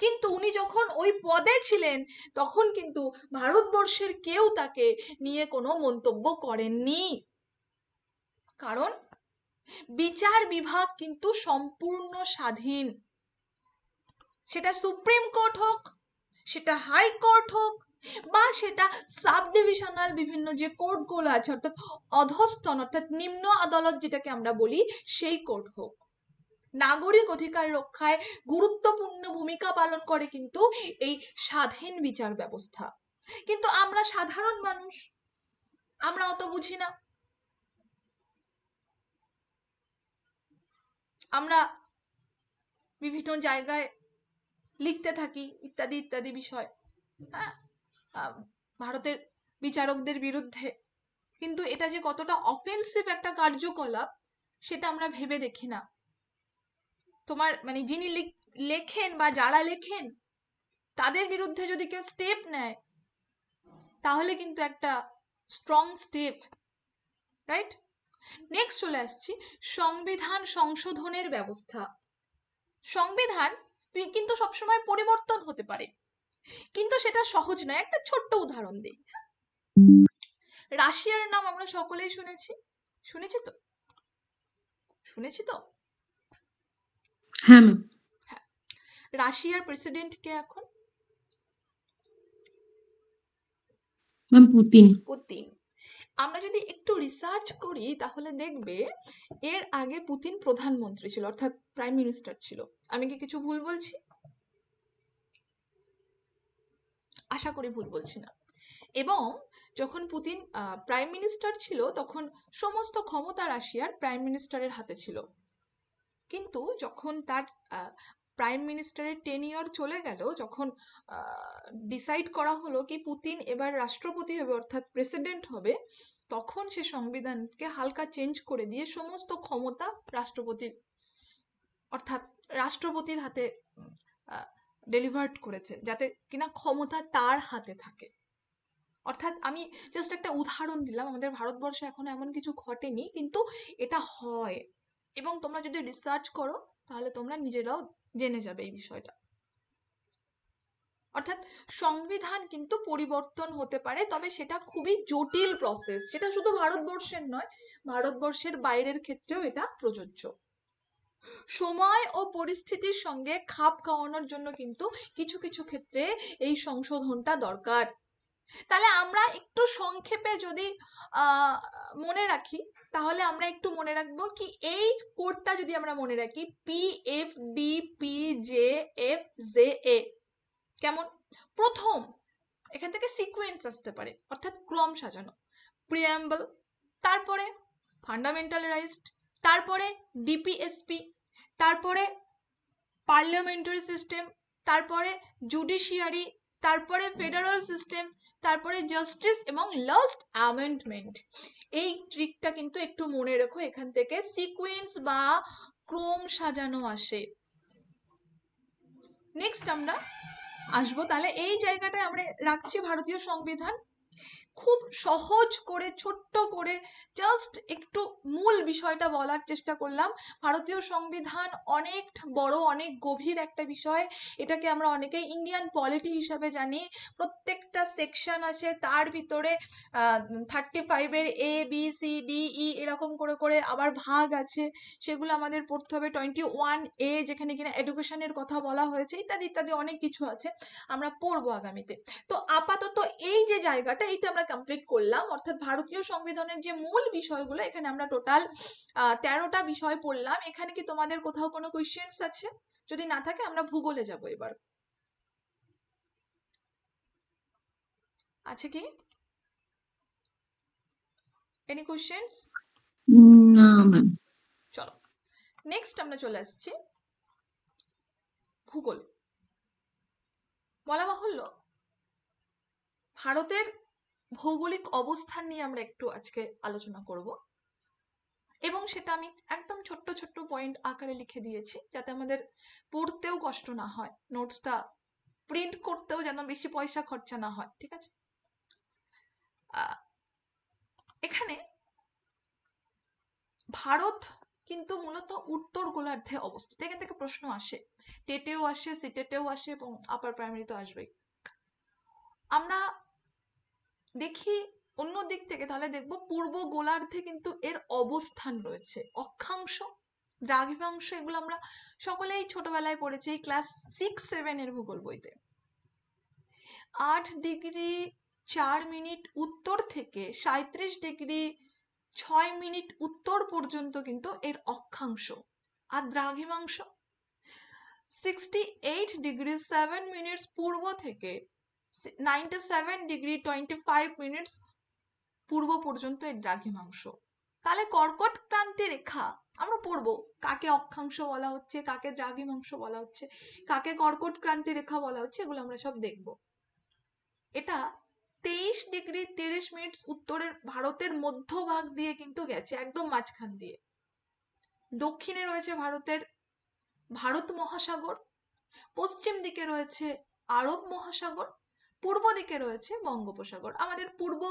S1: কিন্তু উনি যখন ওই পদে ছিলেন তখন কিন্তু ভারতবর্ষের কেউ তাকে নিয়ে কোনো মন্তব্য করেননি। কারণ বিচার বিভাগ কিন্তু সম্পূর্ণ স্বাধীন। সেটা সুপ্রিম কোর্ট হোক, সেটা হাইকোর্ট হোক, বা সেটা সাব ডিভিশনাল বিভিন্ন যে কোর্টগুলো আছে, অর্থাৎ অধস্তন অর্থাৎ নিম্ন আদালত যেটাকে আমরা বলি, সেই কোর্ট হোক, নাগরিক অধিকার রক্ষায় গুরুত্বপূর্ণ ভূমিকা পালন করে কিন্তু এই স্বাধীন বিচার ব্যবস্থা। কিন্তু আমরা সাধারণ মানুষ, আমরা অত বুঝি না। আমরা বিভিন্ন জায়গায় লিখতে থাকি ইত্যাদি ইত্যাদি বিষয়, হ্যাঁ, ভারতের বিচারকদের বিরুদ্ধে, কিন্তু এটা যে কতটা অফেন্সিভ একটা কার্যকলাপ সেটা আমরা ভেবে দেখি না। তোমার মানে যিনি লেখেন বা যারা লেখেন তাদের বিরুদ্ধে যদি কেউ স্টেপ নেয় তাহলে কিন্তু একটা স্ট্রং স্টেপ, রাইট? নেক্সট চলে আসছি সংবিধান সংশোধনের ব্যবস্থা। সংবিধান কিন্তু সবসময় পরিবর্তন হতে পারে, কিন্তু সেটা সহজ নয়। একটা ছোট্ট উদাহরণ দিই। রাশিয়ার নাম আমরা সকলেই শুনেছি, শুনেছি তো, শুনেছি তো।
S2: হ্যাঁ ম্যাম।
S1: হ্যাঁ, রাশিয়ার প্রেসিডেন্ট কে এখন?
S2: Ma'am Putin.
S1: পুতিন। আমরা যদি একটু রিসার্চ করি তাহলে দেখবে এর আগে পুতিন প্রধানমন্ত্রী ছিল, অর্থাৎ প্রাইম মিনিস্টার ছিল। আমি কি কিছু ভুল বলছি? আশা করি ভুল বলছি না। এবং যখন পুতিন প্রাইম মিনিস্টার ছিল তখন সমস্ত ক্ষমতা রাশিয়ার প্রাইম মিনিস্টারের হাতে ছিল। কিন্তু যখন তার প্রাইম মিনিস্টারের টেনিয়র চলে গেল, যখন ডিসাইড করা হলো কি পুতিন এবার রাষ্ট্রপতি হবে অর্থাৎ প্রেসিডেন্ট হবে, তখন সে সংবিধানকে হালকা চেঞ্জ করে দিয়ে সমস্ত ক্ষমতা রাষ্ট্রপতির অর্থাৎ রাষ্ট্রপতির হাতে ডেলিভার্ড করেছে, যাতে কিনা ক্ষমতা তার হাতে থাকে। অর্থাৎ আমি জাস্ট একটা উদাহরণ দিলাম, আমাদের ভারতবর্ষে এখনো এমন কিছু ঘটেনি, কিন্তু এটা হয়। এবং তোমরা যদি রিসার্চ করো তাহলে তোমরা নিজেরাও জেনে যাবে এই বিষয়টা। অর্থাৎ সংবিধান কিন্তু পরিবর্তন হতে পারে, তবে সেটা খুবই জটিল প্রসেস। সেটা শুধু ভারতবর্ষের নয়, ভারতবর্ষের বাইরের ক্ষেত্রেও এটা প্রযোজ্য। সময় ও পরিস্থিতির সঙ্গে খাপ খাওয়ানোর জন্য কিন্তু কিছু কিছু ক্ষেত্রে এই সংশোধনটা দরকার। তাহলে আমরা একটু সংক্ষেপে যদি মনে রাখি, তাহলে আমরা একটু মনে রাখবো কি এই কোডটা যদি আমরা মনে রাখি, PFDPJFJA। কেমন? প্রথম এখান থেকে সিকোয়েন্স আসতে পারে, অর্থাৎ ক্রম সাজানো। প্রিয়াম্বল, তারপরে ফান্ডামেন্টাল রাইটস, তারপরে ডিপিএসপি, তারপরে পার্লামেন্টারি সিস্টেম, তারপরে জুডিশিয়ারি, তারপরে ফেডারাল সিস্টেম, তারপরে জাস্টিস এবং লাস্ট অ্যামেন্ডমেন্ট। এই ট্রিকটা কিন্তু একটু মনে রেখো, এখান থেকে সিকোয়েন্স বা ক্রম সাজানো আসে। নেক্সট আমরা আসবো, তাহলে এই জায়গাটায় আমরা রাখছি ভারতীয় সংবিধান। খুব সহজ করে ছোট্ট করে জাস্ট একটু মূল বিষয়টা বলার চেষ্টা করলাম। ভারতীয় সংবিধান অনেক বড়, অনেক গভীর একটা বিষয়। এটাকে আমরা অনেকেই ইন্ডিয়ান পলিটি হিসাবে জানি। প্রত্যেকটা সেকশন আছে, তার ভিতরে 35-এর ABCDE এরকম করে করে আবার ভাগ আছে, সেগুলো আমাদের পড়তে হবে। 21A যেখানে কিনা এডুকেশনের কথা বলা হয়েছে, ইত্যাদি ইত্যাদি অনেক কিছু আছে, আমরা পড়বো আগামীতে। তো আপাতত এই যে জায়গাটা, এইটা আমরা কমপ্লিট করলাম। অর্থাৎ ভারতীয় সংবিধানের যে মূল বিষয়গুলো, এখানে আমরা টোটাল 13টা বিষয় পড়লাম। এখানে কি তোমাদের কোথাও কোনো কোয়েশ্চেন্স আছে? যদি না থাকে আমরা ভূগোলে যাব এবার। আছে কি এনি কোয়েশ্চেন্স?
S2: না ম্যাম।
S1: চলো নেক্সট আমরা চলে আসছি ভূগোল। বলা বাহুল্য ভারতের ভৌগোলিক অবস্থান নিয়ে আমরা একটু আজকে আলোচনা করব, এবং সেটা আমি একদম ছোট্ট ছোট্ট পয়েন্ট আকারে লিখে দিয়েছি, যাতে আমাদের পড়তেও কষ্ট না হয়, নোটসটা প্রিন্ট করতেও যেন বেশি পয়সা খরচা না হয়। ঠিক আছে? এখানে ভারত কিন্তু মূলত উত্তর গোলার্ধে অবস্থিত। এখান থেকে প্রশ্ন আসে, টেটেও আসে, সিটেটেও আসে, এবং আপার প্রাইমারি তো আসবেই। আমরা দেখি অন্য দিক থেকে, তাহলে দেখব পূর্ব গোলার্ধে কিন্তু এর অবস্থান রয়েছে। অক্ষাংশ, দ্রাঘিমাংশ, এগুলো আমরা সকলেই ছোটবেলায় পড়েছি ক্লাস 6-7 এর ভূগোল বইতে। 8°4' উত্তর থেকে 37°6' উত্তর পর্যন্ত কিন্তু এর অক্ষাংশ। আর দ্রাঘিমাংশ 68°7' পূর্ব থেকে 97°25' পূর্ব পর্যন্ত এর দ্রাঘিমাংশ। তাহলে কর্কট ক্রান্তি রেখা আমরা পড়বো, কাকে অক্ষাংশ বলা হচ্ছে, কাকে দ্রাঘিমাংশ বলা হচ্ছে, কাকে কর্কট ক্রান্তি রেখা বলা হচ্ছে, এগুলো আমরা সব দেখব। এটা 23°30' উত্তরের ভারতের মধ্যভাগ দিয়ে কিন্তু গেছে, একদম মাঝখান দিয়ে। দক্ষিণে রয়েছে ভারত মহাসাগর, পশ্চিম দিকে রয়েছে আরব মহাসাগর, পূর্ব দিকে রয়েছে বঙ্গোপসাগর। আমাদের পূর্ব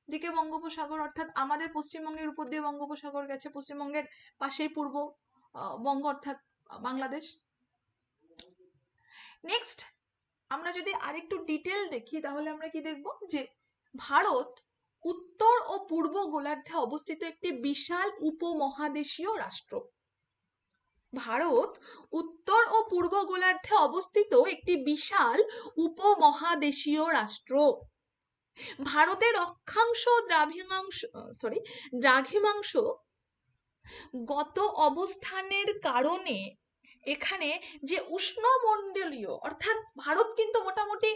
S1: দিকে বঙ্গোপসাগর, অর্থাৎ আমাদের পশ্চিমবঙ্গের উপর দিয়ে বঙ্গোপসাগর গেছে, পশ্চিমবঙ্গের পাশেই পূর্ব বঙ্গ অর্থাৎ বাংলাদেশ। নেক্সট আমরা যদি আরেকটু ডিটেল দেখি তাহলে আমরা কি দেখব, যে ভারত উত্তর ও পূর্ব গোলার্ধে অবস্থিত একটি বিশাল উপমহাদেশীয় রাষ্ট্র। ভারত উত্তর ও পূর্ব গোলার্ধে অবস্থিত একটি বিশাল উপমহাদেশীয় রাষ্ট্র। ভারতের অক্ষাংশ দ্রাঘিমাংশ গত অবস্থানের কারণে এখানে যে উষ্ণমণ্ডলীয়, অর্থাৎ ভারত কিন্তু মোটামুটি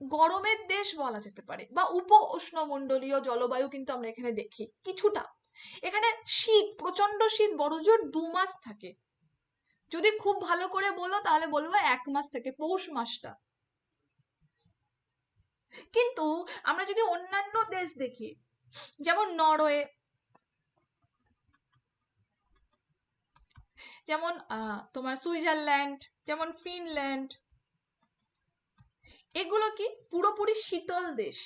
S1: গরমের দেশ বলা যেতে পারে, বা উপ উষ্ণমণ্ডলীয় জলবায়ু কিন্তু আমরা এখানে দেখি কিছুটা। এখানে শীত, প্রচন্ড শীত, বড়জোর 2 মাস থাকে। যদি খুব ভালো করে বলো তাহলে বলবো 1 মাস থেকে, পৌষ মাসটা। কিন্তু আমরা যদি অন্যান্য দেশ দেখি, যেমন নরওয়ে, যেমন তোমার সুইজারল্যান্ড, যেমন ফিনল্যান্ড, এগুলো কি পুরোপুরি শীতল দেশ।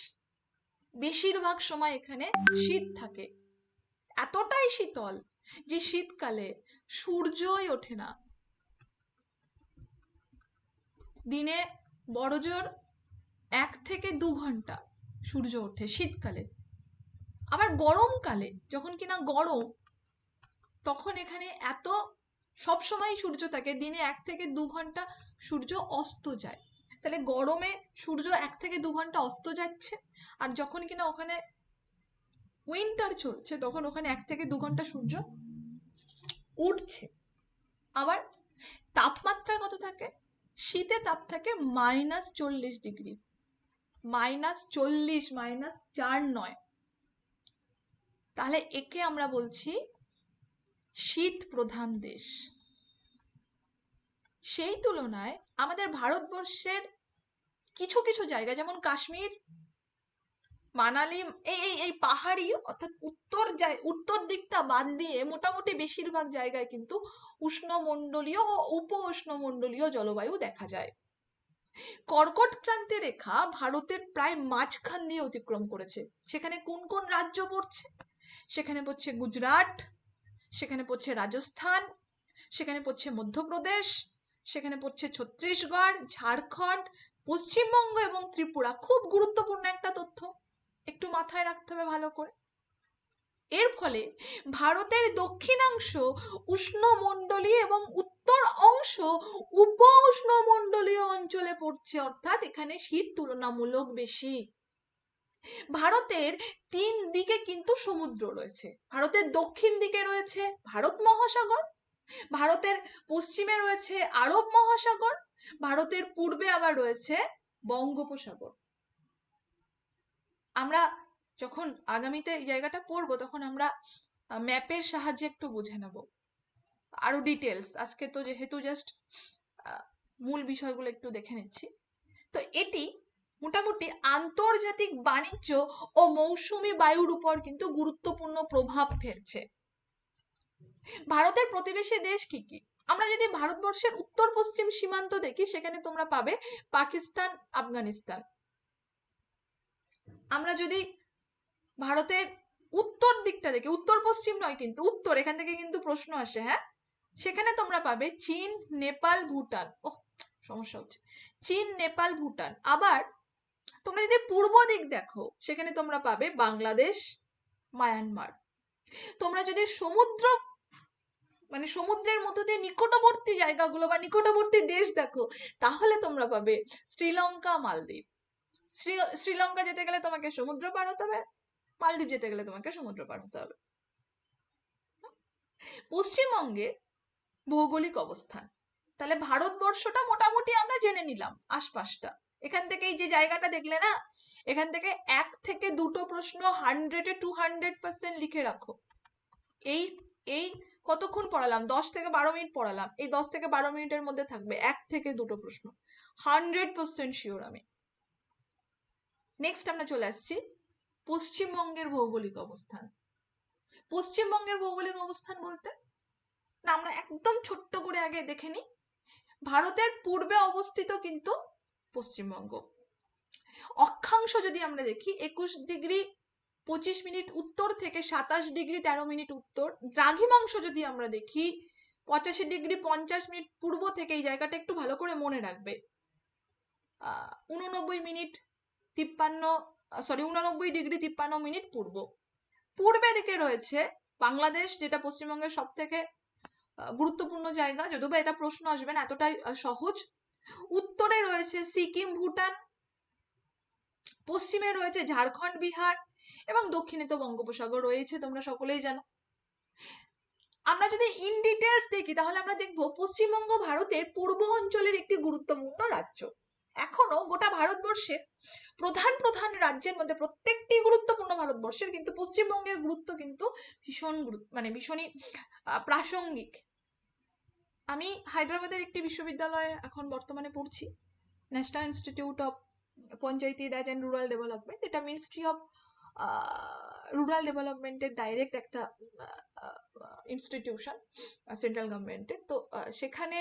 S1: বেশিরভাগ সময় এখানে শীত থাকে, এতটাই শীতল যে শীতকালে সূর্যই ওঠে না। দিনে বড়জোর 1 থেকে 2 ঘন্টা সূর্য ওঠে শীতকালে। আবার গরমকালে যখন কিনা গরম, তখন এখানে এত সবসময় সূর্য থাকে, দিনে 1 থেকে 2 ঘন্টা সূর্য অস্ত যায়। তাহলে গরমে সূর্য 1 থেকে 2 ঘন্টা অস্ত যাচ্ছে, আর যখন কিনা ওখানে উইন্টার চলছে তখন ওখানে 1 থেকে 2 ঘন্টা সূর্য উঠছে। আবার তাপমাত্রা কত থাকে? শীতে তাপ থাকে -40°, -40, -4 নয়। তাহলে একে আমরা বলছি শীত প্রধান দেশ। সেই তুলনায় আমাদের ভারতবর্ষের কিছু কিছু জায়গা, যেমন কাশ্মীর, মানালি, এই পাহাড়ি অর্থাৎ উত্তর দিকটা বাদ দিয়ে মোটামুটি বেশিরভাগ জায়গায় কিন্তু উষ্ণমণ্ডলীয় ও উপ উষ্ণমণ্ডলীয় জলবায়ু দেখা যায়। কর্কট ক্রান্তি রেখা ভারতের প্রায় মাঝখান দিয়ে অতিক্রম করেছে। সেখানে কোন কোন রাজ্য পড়ছে? সেখানে পড়ছে গুজরাট, সেখানে পড়ছে রাজস্থান, সেখানে পড়ছে মধ্যপ্রদেশ, সেখানে পড়ছে ছত্তিশগড়, ঝাড়খণ্ড, পশ্চিমবঙ্গ এবং ত্রিপুরা। খুব গুরুত্বপূর্ণ একটা তথ্য, একটু মাথায় রাখতে হবে ভালো করে। এর ফলে ভারতের দক্ষিণাংশ উষ্ণমণ্ডলীয় এবং উত্তর অংশ উপ উষ্ণমণ্ডলীয় অঞ্চলে পড়ছে, অর্থাৎ এখানে শীত তুলনামূলক বেশি। ভারতের 3 দিকে কিন্তু সমুদ্র রয়েছে। ভারতের দক্ষিণ দিকে রয়েছে ভারত মহাসাগর, ভারতের পশ্চিমে রয়েছে আরব মহাসাগর, ভারতের পূর্বে আবার রয়েছে বঙ্গোপসাগর। আমরা যখন আগামীতে এই জায়গাটা পড়বো তখন আমরা ম্যাপের সাহায্যে একটু বুঝে নেব আরো ডিটেলস। আজকে তো যেহেতু জাস্ট মূল বিষয়গুলো একটু দেখে নিচ্ছি। তো এটি মোটামুটি আন্তর্জাতিক বাণিজ্য ও মৌসুমী বায়ুর উপর কিন্তু গুরুত্বপূর্ণ প্রভাব ফেলছে। ভারতের প্রতিবেশী দেশ কি কি? আমরা যদি ভারতবর্ষের উত্তর পশ্চিম সীমান্ত দেখি, সেখানে তোমরা পাবে পাকিস্তান, আফগানিস্তান। আমরা যদি ভারতের উত্তর দিকটা দেখি, উত্তর পশ্চিম নয় কিন্তু উত্তর, এখান থেকে কিন্তু প্রশ্ন আসে, হ্যাঁ, সেখানে তোমরা পাবে চীন, নেপাল, ভুটান। ওহ, সমস্যা হচ্ছে, চীন, নেপাল, ভুটান। আবার তোমরা যদি পূর্ব দিক দেখো, সেখানে তোমরা পাবে বাংলাদেশ, মায়ানমার। তোমরা যদি সমুদ্রের মধ্য দিয়ে নিকটবর্তী জায়গাগুলো বা নিকটবর্তী দেশ দেখো, তাহলে তোমরা পাবে শ্রীলঙ্কা, মালদ্বীপ। শ্রীলঙ্কা যেতে গেলে তোমাকে সমুদ্র পার হতে হবে, মালদ্বীপ যেতে গেলে তোমাকে সমুদ্র পার হতে হবে। পশ্চিমবঙ্গের ভৌগোলিক অবস্থান, তাহলে ভারতবর্ষটা মোটামুটি আমরা জেনে নিলাম আশপাশটা। এখান থেকে এই যে জায়গাটা দেখলে না, এখান থেকে 1 থেকে 2টো প্রশ্ন 100-এ 200% লিখে রাখো। এই এই কতক্ষণ পড়ালাম? 10 থেকে 12 মিনিট পড়ালাম। এই 10 থেকে 12 মিনিটের মধ্যে থাকবে 1 থেকে 2টো প্রশ্ন, 100% শিওর আমি। নেক্সট আমরা চলে আসছি পশ্চিমবঙ্গের ভৌগোলিক অবস্থান। পশ্চিমবঙ্গের ভৌগোলিক অবস্থান বলতে না, আমরা একদম ছোট্ট করে আগে দেখে নিই। ভারতের পূর্বে অবস্থিত কিন্তু পশ্চিমবঙ্গ, অক্ষাংশ যদি আমরা দেখি 21°25' উত্তর থেকে 27°13' উত্তর। দ্রাঘিমাংশ যদি আমরা দেখি 85°50' পূর্ব থেকে, এই জায়গাটা একটু ভালো করে মনে রাখবে, 89°53' পূর্ব। পূর্বে দিকে রয়েছে বাংলাদেশ, যেটা পশ্চিমবঙ্গের সব থেকে গুরুত্বপূর্ণ জায়গা, যদিও বা এটা প্রশ্ন আসবে না, এতটাই সহজ। উত্তরে রয়েছে সিকিম, ভুটান, পশ্চিমে রয়েছে ঝাড়খণ্ড, বিহার, এবং দক্ষিণে তো বঙ্গোপসাগর রয়েছে, তোমরা সকলেই জানো। আমরা যদি ইন ডিটেলস দেখি তাহলে আমরা দেখবো পশ্চিমবঙ্গ ভারতের পূর্ব অঞ্চলের একটি গুরুত্বপূর্ণ রাজ্য। এখনো গোটা ভারতবর্ষের প্রধান প্রধান রাজ্যের মধ্যে প্রত্যেকটি গুরুত্বপূর্ণ ভারতবর্ষের, কিন্তু পশ্চিমবঙ্গের গুরুত্ব কিন্তু ভীষণই প্রাসঙ্গিক। আমি হায়দ্রাবাদের একটি বিশ্ববিদ্যালয়ে এখন বর্তমানে পড়ছি, national institute of Panchayati Raj and rural development. এটা মিনিস্ট্রি অফ রুরাল ডেভেলপমেন্টের ডাইরেক্ট একটা ইনস্টিটিউশন, সেন্ট্রাল গভর্নমেন্টের। তো সেখানে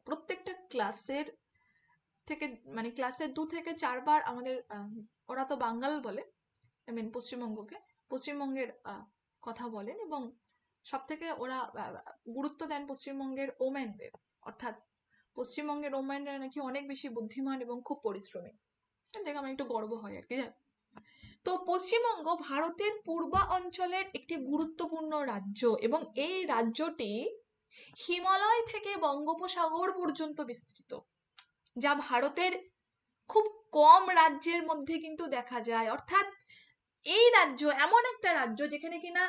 S1: প্রত্যেকটা ক্লাসের থেকে, মানে ক্লাসের 2 থেকে 4 বার আমাদের, ওরা তো বাঙ্গাল বলে, পশ্চিমবঙ্গের কথা বলেন, এবং সব থেকে ওরা গুরুত্ব দেন পশ্চিমবঙ্গের ওমেনদের, অর্থাৎ পশ্চিমবঙ্গের ওমেনরা নাকি অনেক বেশি বুদ্ধিমান এবং খুব পরিশ্রমী। দেখে আমার একটু গর্ব হয় আর কি। তো পশ্চিমবঙ্গ ভারতের পূর্বাঞ্চলের একটি গুরুত্বপূর্ণ রাজ্য, এবং এই রাজ্যটি হিমালয় থেকে বঙ্গোপসাগর পর্যন্ত বিস্তৃত, যা ভারতের খুব কম রাজ্যের মধ্যে কিন্তু দেখা যায়। অর্থাৎ এই রাজ্য এমন একটা রাজ্য যেখানে কিনা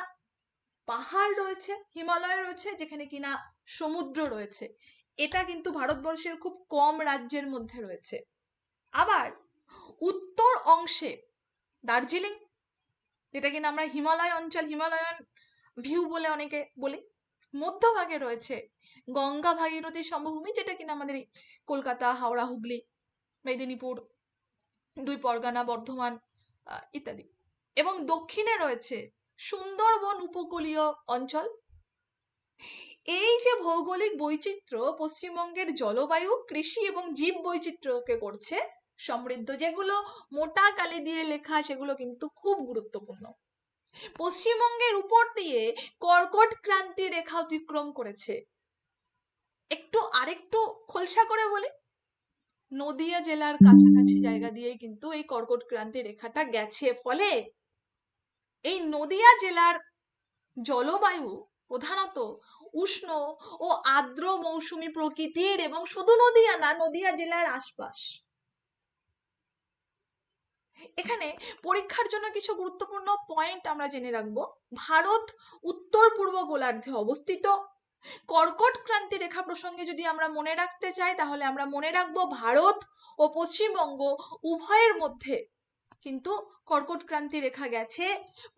S1: পাহাড় রয়েছে, হিমালয় রয়েছে, যেখানে কিনা সমুদ্র রয়েছে। এটা কিন্তু ভারতবর্ষের খুব কম রাজ্যের মধ্যে রয়েছে। আবার উত্তর অংশে দার্জিলিং, যেটা কিনা আমরা হিমালয় অঞ্চল, হিমালয়ান ভিউ বলে অনেকে বলি। মধ্যভাগে রয়েছে গঙ্গা ভাগীরথী সমভূমি, যেটা কিনা আমাদের কলকাতা, হাওড়া, হুগলি, মেদিনীপুর, 2 পরগনা, বর্ধমান ইত্যাদি। এবং দক্ষিণে রয়েছে সুন্দরবন উপকূলীয় অঞ্চল। এই যে ভৌগোলিক বৈচিত্র্য পশ্চিমবঙ্গের জলবায়ু, কৃষি এবং জীব বৈচিত্র্যকে করছে সমৃদ্ধ, যেগুলো মোটা কালি দিয়ে লেখা, সেগুলো কিন্তু খুব গুরুত্বপূর্ণ। পশ্চিমবঙ্গের উপর দিয়ে কর্কট ক্রান্তি রেখা অতিক্রম করেছে। আরেকটু খোলসা করে বলি, নদিয়া জেলার কাছাকাছি জায়গা দিয়ে কিন্তু এই কর্কট ক্রান্তি রেখাটা গেছে। ফলে এই নদিয়া জেলার জলবায়ু প্রধানত উষ্ণ ও আর্দ্র মৌসুমী প্রকৃতির, এবং শুধু নদিয়া না, নদিয়া জেলার আশপাশ। এখানে পরীক্ষার জন্য কিছু গুরুত্বপূর্ণ পয়েন্ট আমরা জেনে রাখবো। ভারত উত্তর পূর্ব গোলার্ধে অবস্থিত। কর্কট ক্রান্তি রেখা প্রসঙ্গে যদি আমরা মনে রাখতে চাই তাহলে আমরা মনে রাখবো ভারত ও পশ্চিমবঙ্গ উভয়ের মধ্যে কিন্তু কর্কট ক্রান্তি রেখা গেছে।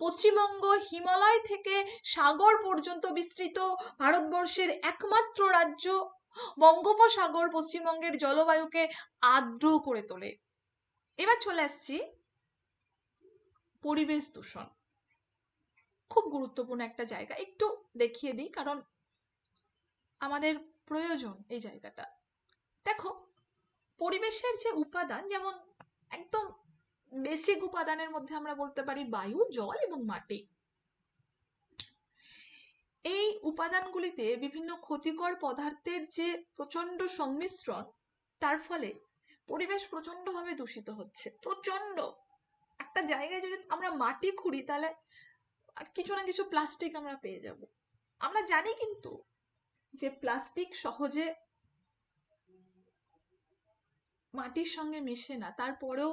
S1: পশ্চিমবঙ্গ হিমালয় থেকে সাগর পর্যন্ত বিস্তৃত ভারতবর্ষের একমাত্র রাজ্য। বঙ্গোপসাগর পশ্চিমবঙ্গের জলবায়ুকে আর্দ্র করে তোলে। এবার চলে আসছি পরিবেশ দূষণ, খুব গুরুত্বপূর্ণ একটা জায়গা, একটু দেখিয়ে দিই কারণ আমাদের প্রয়োজন এই জায়গাটা। দেখো, পরিবেশের যে উপাদান, যেমন একদম বেসিক উপাদানের মধ্যে আমরা বলতে পারি বায়ু, জল এবং মাটি। এই উপাদানগুলিতে বিভিন্ন ক্ষতিকর পদার্থের যে প্রচন্ড সংমিশ্রণ, তার ফলে পরিবেশ প্রচন্ডভাবে দূষিত হচ্ছে। প্রচন্ড একটা জায়গায় যদি আমরা মাটি খুঁড়ি তাহলে কিছু না কিছু প্লাস্টিক আমরা পেয়ে যাব। আমরা জানি কিন্তু যে প্লাস্টিক সহজে মাটির সঙ্গে মেশে না, তারপরেও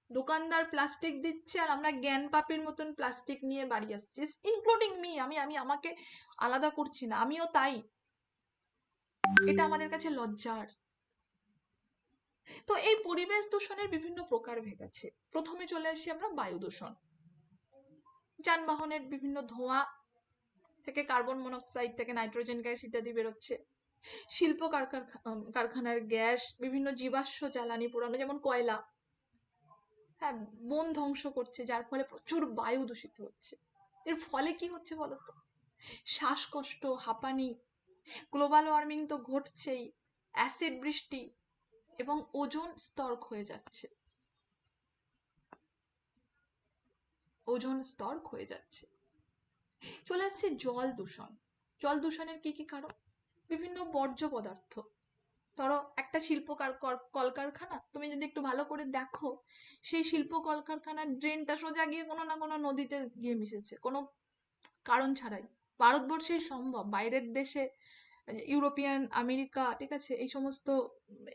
S1: দোকানদার প্লাস্টিক দিচ্ছে আর আমরা জ্ঞান পাপীর মতন প্লাস্টিক নিয়ে বাড়ি আসছি, ইনক্লুডিং মি। আমি আমাকে আলাদা করছি না, আমিও তাই। এটা আমাদের কাছে লজ্জার। তো এই পরিবেশ দূষণের বিভিন্ন প্রকারভেদ আছে। প্রথমে চলে আসি আমরা বায়ু দূষণ। যানবাহনের বিভিন্ন ধোঁয়া থেকে কার্বন মনোক্সাইড থেকে নাইট্রোজেন গ্যাস ইত্যাদি বেরোচ্ছে। শিল্প কারখানার গ্যাস, বিভিন্ন জীবাশ্ম জ্বালানি পোড়ানো, যেমন কয়লা, হ্যাঁ, বন ধ্বংস করছে, যার ফলে প্রচুর বায়ু দূষিত হচ্ছে। এর ফলে কি হচ্ছে বলতো? শ্বাসকষ্ট, হাঁপানি, গ্লোবাল ওয়ার্মিং তো ঘটছেই, অ্যাসিড বৃষ্টি এবং ওজোন স্তর ক্ষয়ে যাচ্ছে। ওজোন স্তর ক্ষয়ে যাচ্ছে। চলে আসছে জল দূষণ। জল দূষণের কি কি কারণ? বিভিন্ন বর্জ্য পদার্থ। ধরো একটা শিল্প কলকারখানা, তুমি যদি একটু ভালো করে দেখো, সেই শিল্প কলকারখানার ড্রেনটা সোজা গিয়ে কোনো না কোনো নদীতে গিয়ে মিশেছে, কোনো কারণ ছাড়াই। ভারতবর্ষে সম্ভব, বাইরের দেশে, ইউরোপিয়ান, আমেরিকা, ঠিক আছে, এই সমস্ত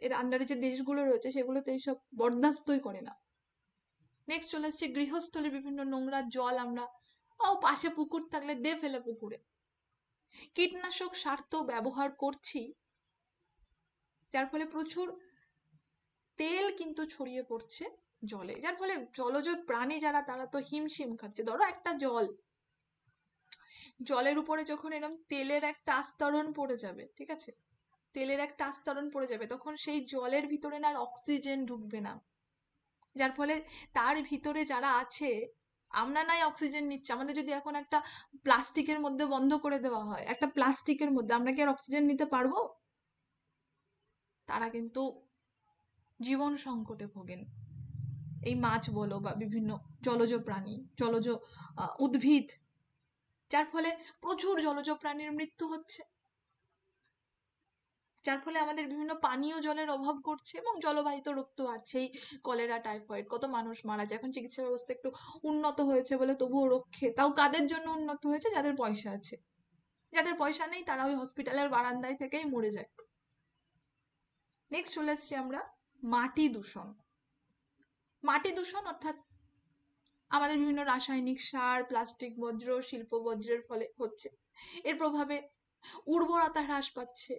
S1: এর আন্ডারে যে দেশগুলো রয়েছে সেগুলোতে এইসব বরদাস্তই করে না। নেক্সট চলে আসছে গৃহস্থলীর বিভিন্ন নোংরা জল আমরা, পাশে পুকুর থাকলে দে ফেলে পুকুরে। কীটনাশক সার তো ব্যবহার করছি, যার ফলে প্রচুর তেল কিন্তু ছড়িয়ে পড়ছে জলে, যার ফলে জলজ প্রাণী যারা, তারা তো হিমশিম খাচ্ছে। ধরো একটা জলের উপরে যখন এরকম তেলের একটা আস্তরণ পড়ে যাবে, ঠিক আছে, তেলের একটা আস্তরণ পড়ে যাবে, তখন সেই জলের ভিতরে না আর অক্সিজেন ঢুকবে না, যার ফলে তার ভিতরে যারা আছে, আমরা নাই অক্সিজেন নিচ্ছি, আমাদের যদি এখন একটা প্লাস্টিকের মধ্যে বন্ধ করে দেওয়া হয়, একটা প্লাস্টিকের মধ্যে, আমরা কি আর অক্সিজেন নিতে পারবো? তারা কিন্তু জীবন সংকটে ভোগেন। এই মাছ বলো বা বিভিন্ন জলজ প্রাণী, জলজ উদ্ভিদ, যার ফলে প্রচুর জলজ প্রাণীর মৃত্যু হচ্ছে, যার ফলে আমাদের বিভিন্ন পানীয় জলের অভাব ঘটছে, এবং জলবাহিত রোগ তো আছেই, কলেরা, টাইফয়েড, কত মানুষ মারা যায়। এখন চিকিৎসা ব্যবস্থা একটু উন্নত হয়েছে বলে তবুও রক্ষে, তাও কাদের জন্য উন্নত হয়েছে? যাদের পয়সা আছে। যাদের পয়সা নেই তারা ওই হসপিটালের বারান্দায় থেকেই মরে যায়। নেক্সট চলে এসছি আমরা মাটি দূষণ। মাটি দূষণ অর্থাৎ আমাদের বিভিন্ন রাসায়নিক সার, প্লাস্টিক বর্জ্য, শিল্প বর্জ্যের ফলে হচ্ছে। এর প্রভাবে উর্বরতা হ্রাস পাচ্ছে,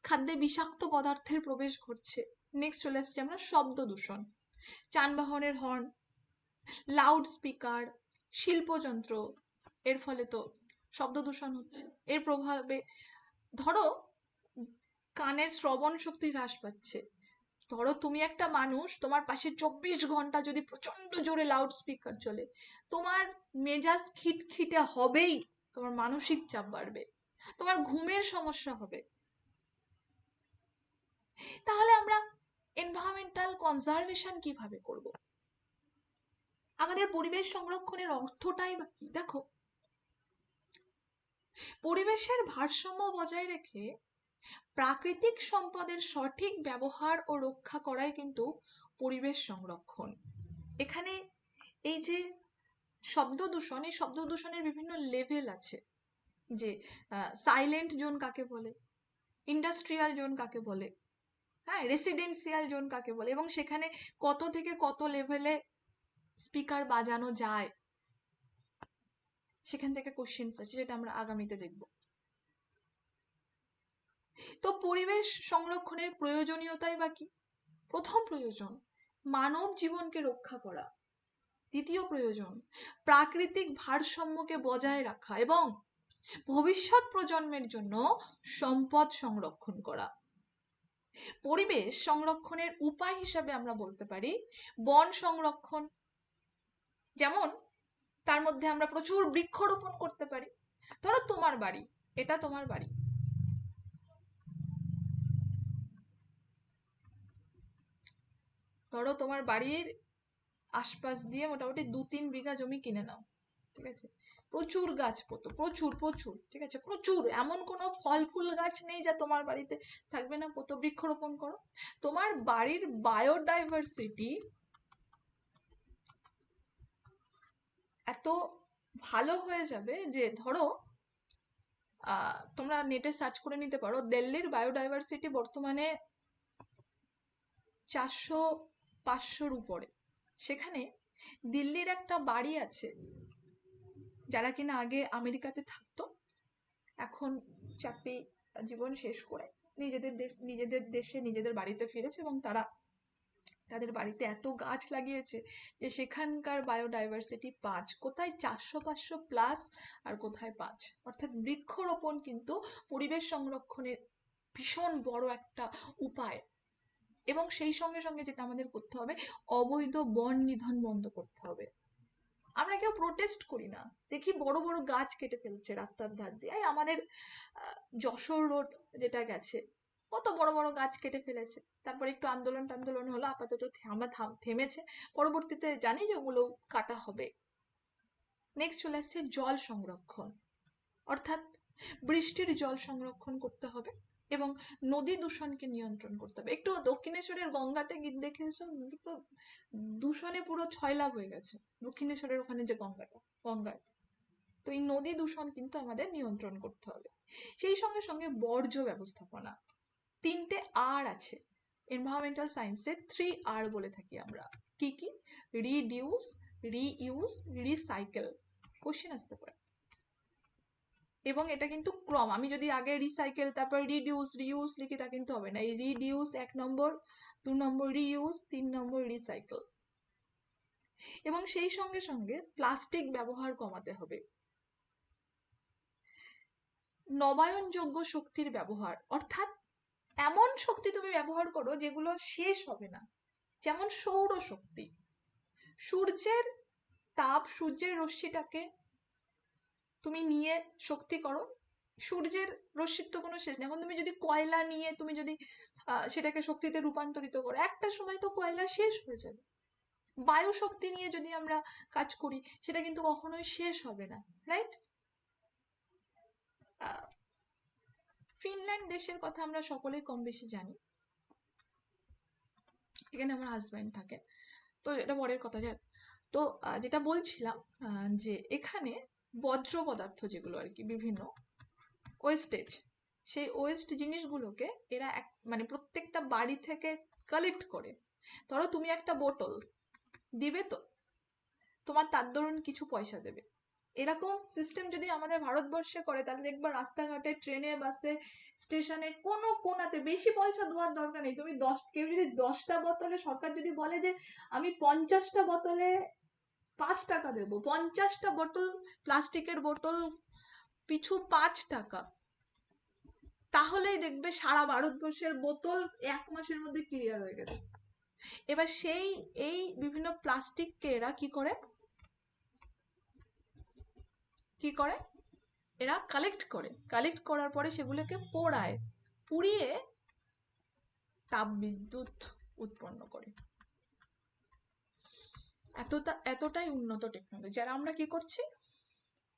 S1: খাদ্যে বিষাক্ত পদার্থের প্রবেশ ঘটছে। নেক্সট চলে আসছে আমরা শব্দ দূষণ। যানবাহনের হর্ন, লাউড স্পিকার, শিল্পযন্ত্র, এর ফলে তো শব্দ দূষণ হচ্ছে। এর প্রভাবে ধরো কানের শ্রবণ শক্তি হ্রাস পাচ্ছে। ধরো তুমি একটা মানুষ, তোমার পাশে 24 ঘন্টা যদি প্রচন্ড জোরে লাউড স্পিকার চলে, তোমার মেজাজ খিটখিটে হবেই, তোমার মানসিক চাপ বাড়বে, তোমার ঘুমের সমস্যা হবে। তাহলে আমরা এনভায়রনমেন্টাল কনজারভেশন কিভাবে করব? আমাদের পরিবেশ সংরক্ষণের অর্থটাই বা কি? দেখো, পরিবেশের ভারসাম্য বজায় রেখে প্রাকৃতিক সম্পদের সঠিক ব্যবহার ও রক্ষা করাই কিন্তু পরিবেশ সংরক্ষণ। এখানে এই যে শব্দ দূষণ, এই শব্দ দূষণের বিভিন্ন লেভেল আছে, যে সাইলেন্ট জোন কাকে বলে, ইন্ডাস্ট্রিয়াল জোন কাকে বলে, হ্যাঁ, রেসিডেন্সিয়াল জোন কাকে বলে, এবং সেখানে কত থেকে কত লেভেলে স্পিকার বাজানো যায়, সেখান থেকে কোশ্চেন্স আছে, যেটা আমরা আগামীতে দেখব। তো পরিবেশ সংরক্ষণের প্রয়োজনীয়তাই বা কি? প্রথম প্রয়োজন মানব জীবনকে রক্ষা করা। দ্বিতীয় প্রয়োজন প্রাকৃতিক ভারসাম্যকে বজায় রাখা এবং ভবিষ্যৎ প্রজন্মের জন্য সম্পদ সংরক্ষণ করা। পরিবেশ সংরক্ষণের উপায় হিসাবে আমরা বলতে পারি বন সংরক্ষণ, যেমন তার মধ্যে আমরা প্রচুর বৃক্ষরোপণ করতে পারি। ধরো তোমার বাড়ি, এটা তোমার বাড়ি, ধরো তোমার বাড়ির আশপাশ দিয়ে মোটামুটি 2-3 বিঘা জমি কিনে নাও, ঠিক আছে, প্রচুর গাছ পোতো, প্রচুর প্রচুর, ঠিক আছে, প্রচুর, এমন কোনো ফল ফুল গাছ নেই যা তোমার বাড়িতে থাকবে না, পোতো, বৃক্ষরোপণ করো। তোমার বাড়ির বায়োডাইভার্সিটি এত ভালো হয়ে যাবে যে, ধরো তোমরা নেটে সার্চ করে নিতে পারো, দিল্লির বায়োডাইভার্সিটি বর্তমানে 400-500-র উপরে। সেখানে দিল্লির একটা বাড়ি আছে, যারা কিনা আগে আমেরিকাতে থাকতো, এখন চাকরি জীবন শেষ করে নিজেদের দেশে, নিজেদের বাড়িতে ফিরেছে, এবং তারা তাদের বাড়িতে এত গাছ লাগিয়েছে যে সেখানকার বায়োডাইভার্সিটি 5, কোথায় 400-500+, আর কোথায় 5। অর্থাৎ বৃক্ষরোপণ কিন্তু পরিবেশ সংরক্ষণের ভীষণ বড় একটা উপায়। এবং সেই সঙ্গে সঙ্গে যেটা আমাদের করতে হবে, অবৈধ বন নিধন বন্ধ করতে হবে। আমরা কেউ প্রোটেস্ট করি না, দেখি বড় বড় গাছ কেটে ফেলছে রাস্তার ধার দিয়ে। আমাদের যশোর রোড যেটা গেছে, কত বড় বড় গাছ কেটে ফেলেছে, তারপর একটু আন্দোলন টান্দোলন হলো, আপাতত থেমেছে, পরবর্তীতে জানি যে ওগুলো কাটা হবে। নেক্সট চলে আসছে জল সংরক্ষণ, অর্থাৎ বৃষ্টির জল সংরক্ষণ করতে হবে এবং নদী দূষণকে নিয়ন্ত্রণ করতে হবে। একটু দক্ষিণেশ্বরের গঙ্গাতে গিয়ে দেখে এসো, তো দূষণে পুরো ছয়লাভ হয়ে গেছে দক্ষিণেশ্বরের ওখানে যে গঙ্গায়। তো এই নদী দূষণ কিন্তু আমাদের নিয়ন্ত্রণ করতে হবে। সেই সঙ্গে সঙ্গে বর্জ্য ব্যবস্থাপনা, 3টে আর আছে, এনভায়রনমেন্টাল সায়েন্সে 3R বলে থাকি আমরা। কি কি? Reduce, reuse, recycle. কোশ্চেন আসতে পারে। এবং এটা কিন্তু ক্রম, আমি যদি আগে রিসাইকেল তারপর রিডিউস রিউজ লিখি তা কিন্তু হবে না। এই রিডিউস 1 নম্বর, 2 নম্বর রিউজ, 3 নম্বর রিসাইকেল। এবং সেই সঙ্গে সঙ্গে প্লাস্টিক ব্যবহার কমাতে হবে। নবায়নযোগ্য শক্তির ব্যবহার, অর্থাৎ এমন শক্তি তুমি ব্যবহার করো যেগুলো শেষ হবে না, যেমন সৌরশক্তি। সূর্যের তাপ, সূর্যের রশ্মিটাকে তুমি নিয়ে শক্তি করো, সূর্যের রশ্মির তো কোনো শেষ নেই। এখন তুমি যদি কয়লা নিয়ে তুমি যদি সেটাকে শক্তিতে রূপান্তরিত করো, একটা সময় তো কয়লা শেষ হয়ে যাবে। বায়ু শক্তি নিয়ে যদি আমরা কাজ করি, সেটা কিন্তু কখনোই শেষ হবে না, রাইট? ফিনল্যান্ড দেশের কথা আমরা সকলেই কম বেশি জানি। এখানে আমার হাজব্যান্ড থাকে, তো এটা পরের কথা। যাক, তো যেটা বলছিলাম, যে এখানে বজ্র পদার্থ যেগুলো আর কি, বিভিন্ন ওয়েস্টেজ, সেই ওয়েস্ট জিনিসগুলোকে এরা মানে প্রত্যেকটা বাড়ি থেকে কালেক্ট করে। ধরো তুমি একটা বোতল দিবে, তো তোমার তার দরুন কিছু পয়সা দেবে। এরকম সিস্টেম যদি আমাদের ভারতবর্ষে করে, তাহলে দেখবা রাস্তাঘাটে, ট্রেনে, বাসে, স্টেশনে, কোনো কোনাতে বেশি পয়সা দেওয়ার দরকার নেই। তুমি কেউ যদি 10টা বোতলে, সরকার যদি বলে যে আমি 50টা বোতলে 5 টাকা দেবো, 50টা বোতল, প্লাস্টিকের বোতল পিছু 5 টাকা, তাহলেই দেখবে সারা ভারতবর্ষের বোতল 1 মাসের মধ্যে ক্লিয়ার হয়ে গেছে। এবার এই বিভিন্ন প্লাস্টিককে এরা কি করে এরা কালেক্ট করার পরে সেগুলোকে পুড়িয়ে তাপবিদ্যুৎ উৎপন্ন করে। এতটাই উন্নত টেকনোলজি। আর আমরা কি করছি?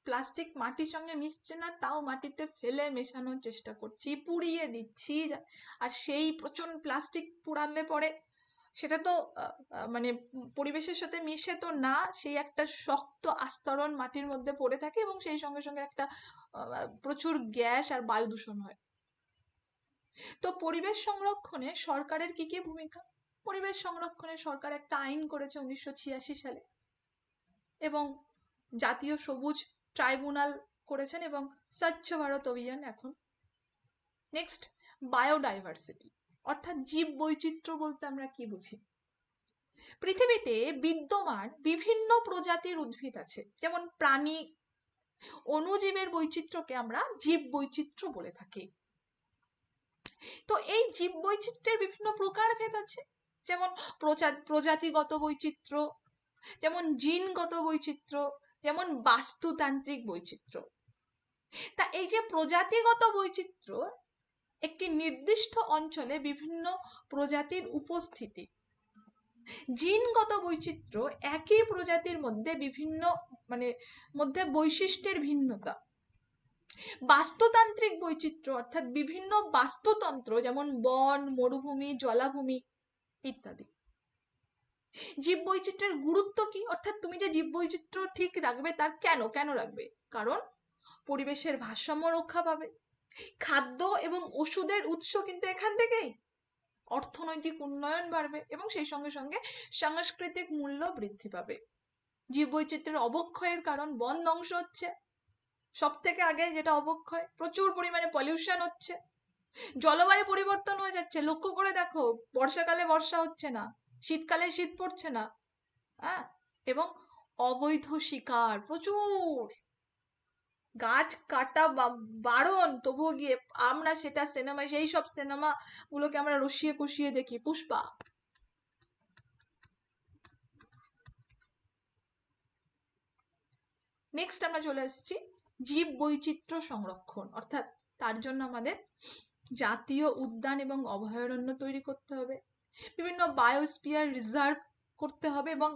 S1: প্লাস্টিক মাটির সঙ্গে মিশছে না, তাও মাটিতে ফেলে মেশানোর চেষ্টা করছি, পুড়িয়ে দিচ্ছি। আর সেই প্রচন্ড প্লাস্টিক পোড়ালে পরে সেটা তো মানে পরিবেশের সাথে মিশে তো না, সেই একটা শক্ত আস্তরণ মাটির মধ্যে পড়ে থাকে এবং সেই সঙ্গে সঙ্গে একটা প্রচুর গ্যাস আর বায়ু দূষণ হয়। তো পরিবেশ সংরক্ষণে সরকারের কি কি ভূমিকা? পরিবেশ সংরক্ষণে সরকার একটা আইন করেছে 1986 সালে, এবং জাতীয় সবুজ ট্রাইব্যুনাল করেছেন, এবং স্বচ্ছ ভারত অভিযান এখন। নেক্সট, বায়োডাইভার্সিটি, অর্থাৎ জীব বৈচিত্র্য বলতে আমরা কি বুঝি? পৃথিবীতে বিদ্যমান বিভিন্ন প্রজাতির উদ্ভিদ আছে, যেমন প্রাণী, অণুজীবের বৈচিত্র্যকে আমরা জীব বৈচিত্র্য বলে থাকি। তো এই জীব বৈচিত্র্যের বিভিন্ন প্রকারভেদ আছে, যেমন প্রজাতিগত বৈচিত্র্য, যেমন জিনগত বৈচিত্র্য, যেমন বাস্তুতান্ত্রিক বৈচিত্র্য। তা এই যে প্রজাতিগত বৈচিত্র্য, একটি নির্দিষ্ট অঞ্চলে বিভিন্ন প্রজাতির উপস্থিতি। জিনগত বৈচিত্র্য, একই প্রজাতির মধ্যে বিভিন্ন মধ্যে বৈশিষ্ট্যের ভিন্নতা। বাস্তুতান্ত্রিক বৈচিত্র্য, অর্থাৎ বিভিন্ন বাস্তুতন্ত্র, যেমন বন, মরুভূমি, জলাভূমি ইত্যাদি। জীব বৈচিত্র্যের গুরুত্ব কি? অর্থাৎ তুমি যে জীব বৈচিত্র্য ঠিক রাখবে, তার কেন রাখবে? কারণ পরিবেশের ভারসাম্য রক্ষা পাবে, খাদ্য এবং ওষুধের উৎস কিন্তু এখান থেকেই, অর্থনৈতিক উন্নয়ন বাড়বে, এবং সেই সঙ্গে সঙ্গে সাংস্কৃতিক মূল্য বৃদ্ধি পাবে। জীব বৈচিত্র্যের অবক্ষয়ের কারণ বন ধ্বংস হচ্ছে, সব থেকে আগে যেটা অবক্ষয়, প্রচুর পরিমাণে পলিউশন হচ্ছে, জলবায়ু পরিবর্তন হয়ে যাচ্ছে। লক্ষ্য করে দেখো, বর্ষাকালে বর্ষা হচ্ছে না, শীতকালে শীত পড়ছে না, হ্যাঁ, এবং অবৈধ শিকার প্রচুর, গাছ কাটা বারণ, তবুও গিয়ে আমরা সেটা সিনেমায়, সেই সব সিনেমা গুলোকে আমরা রসিয়ে কষিয়ে দেখি। পুষ্পা। নেক্সট আমরা চলে এসেছি জীব বৈচিত্র্য সংরক্ষণ, অর্থাৎ তার জন্য আমাদের জাতীয় উদ্যান এবং অভয়ারণ্য তৈরি করতে হবে, বিভিন্ন বায়োস্ফিয়ার রিজার্ভ করতে হবে, এবং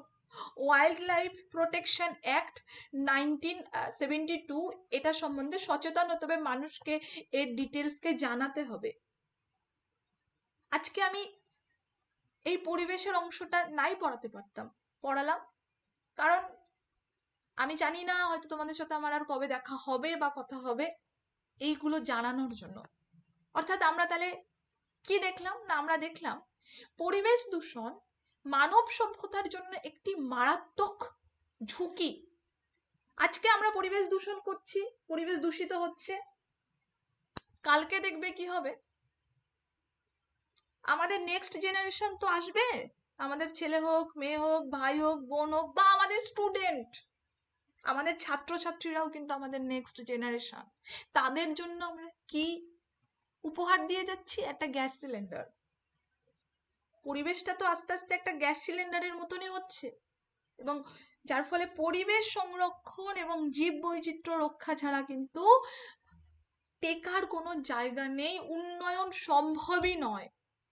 S1: ওয়াইল্ড লাইফ প্রোটেকশন অ্যাক্ট 1972, এটা সম্বন্ধে সচেতন হতে হবে মানুষকে, এর ডিটেলসকে জানাতে হবে। আজকে আমি এই পরিবেশের অংশটা নাই পড়াতে পারতাম, পড়ালাম, কারণ আমি জানি না হয়তো তোমাদের সাথে আমার আর কবে দেখা হবে বা কথা হবে, এইগুলো জানানোর জন্য। অর্থাৎ আমরা তাহলে কি দেখলাম না, আমরা দেখলাম পরিবেশ দূষণ মানব সভ্যতার জন্য একটি মারাত্মক ঝুঁকি। আজকে আমরা পরিবেশ দূষণ করছি, পরিবেশ দূষিত হচ্ছে, কালকে দেখবে কি হবে। আমাদের নেক্সট জেনারেশন তো আসবে, আমাদের ছেলে হোক, মেয়ে হোক, ভাই হোক, বোন হোক, বা আমাদের স্টুডেন্ট, আমাদের ছাত্রছাত্রীরাও কিন্তু আমাদের নেক্সট জেনারেশন। তাদের জন্য আমরা কি উপহার দিয়ে যাচ্ছি? একটা গ্যাস সিলিন্ডার। পরিবেশটা তো আস্তে আস্তে একটা গ্যাস সিলিন্ডারের মতনই হচ্ছে, এবং যার ফলে পরিবেশ সংরক্ষণ এবং জীব বৈচিত্র্য রক্ষা ছাড়া কিন্তু টেকার কোনো জায়গা নেই, উন্নয়ন সম্ভবই নয়।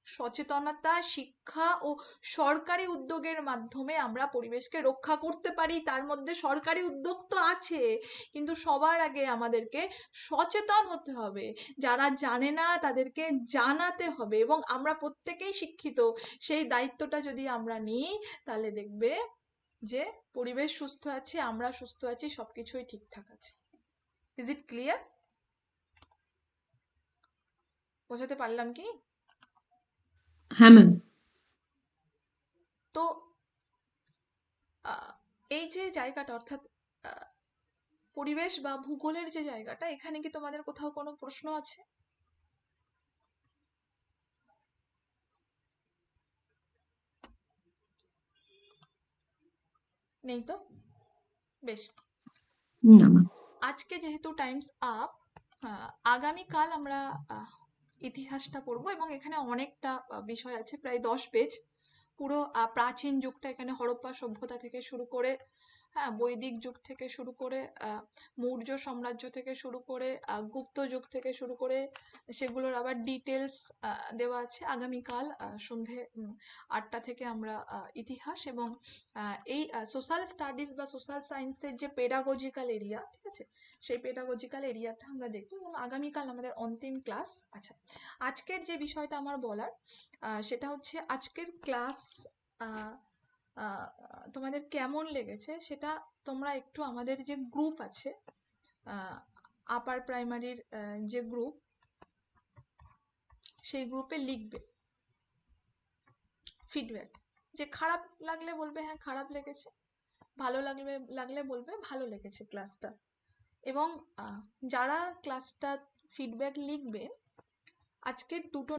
S1: সচেতনতা, শিক্ষা ও সরকারি উদ্যোগের মাধ্যমে আমরা পরিবেশকে রক্ষা করতে পারি। তার মধ্যে সরকারি উদ্যোগ তো আছে, কিন্তু সবার আগে আমাদেরকে সচেতন হতে হবে। যারা জানে না তাদেরকে জানাতে হবে, এবং আমরা প্রত্যেকেই শিক্ষিত, সেই দায়িত্বটা যদি আমরা নিই তাহলে দেখবে যে পরিবেশ সুস্থ আছে, আমরা সুস্থ আছি, সবকিছুই ঠিকঠাক আছে। Is it clear? বোঝাতে পারলাম কি?
S2: হ্যাঁ ম্যাম।
S1: তো এই যে জায়গাটা, অর্থাৎ পরিবেশ বা ভূগোলের যে জায়গাটা, এখানে কি তোমাদের কোথাও কোনো প্রশ্ন আছে? নেই তো? বেশ।
S2: না ম্যাম।
S1: আজকে যেহেতু টাইমস আপ, আগামীকাল আমরা ইতিহাসটা পড়বো, এবং এখানে অনেকটা বিষয় আছে, প্রায় 10 পেজ। পুরো প্রাচীন যুগটা, এখানে হরপ্পা সভ্যতা থেকে শুরু করে, হ্যাঁ, বৈদিক যুগ থেকে শুরু করে, মৌর্য সাম্রাজ্য থেকে শুরু করে, গুপ্ত যুগ থেকে শুরু করে, সেগুলোর আবার ডিটেলস দেওয়া আছে। আগামীকাল সন্ধে 8টা থেকে আমরা ইতিহাস এবং এই সোশ্যাল স্টাডিজ বা সোশ্যাল সায়েন্সের যে পেডাগজিক্যাল এরিয়া, ঠিক আছে, সেই পেডাগজিক্যাল এরিয়াটা আমরা দেখবো, এবং আগামীকাল আমাদের অন্তিম ক্লাস। আচ্ছা, আজকের যে বিষয়টা আমার বলার, সেটা হচ্ছে আজকের ক্লাস তোমাদের কেমন লেগেছে সেটা তোমরা একটু আমাদের যে গ্রুপ আছে, আপার প্রাইমারির যে গ্রুপ, সেই গ্রুপে লিখবে ফিডব্যাক। যে খারাপ লাগলে বলবে হ্যাঁ খারাপ লেগেছে, ভালো লাগলে বলবে ভালো লেগেছে ক্লাসটা। এবং যারা ক্লাসটা ফিডব্যাক লিখবে, আজকের দুটো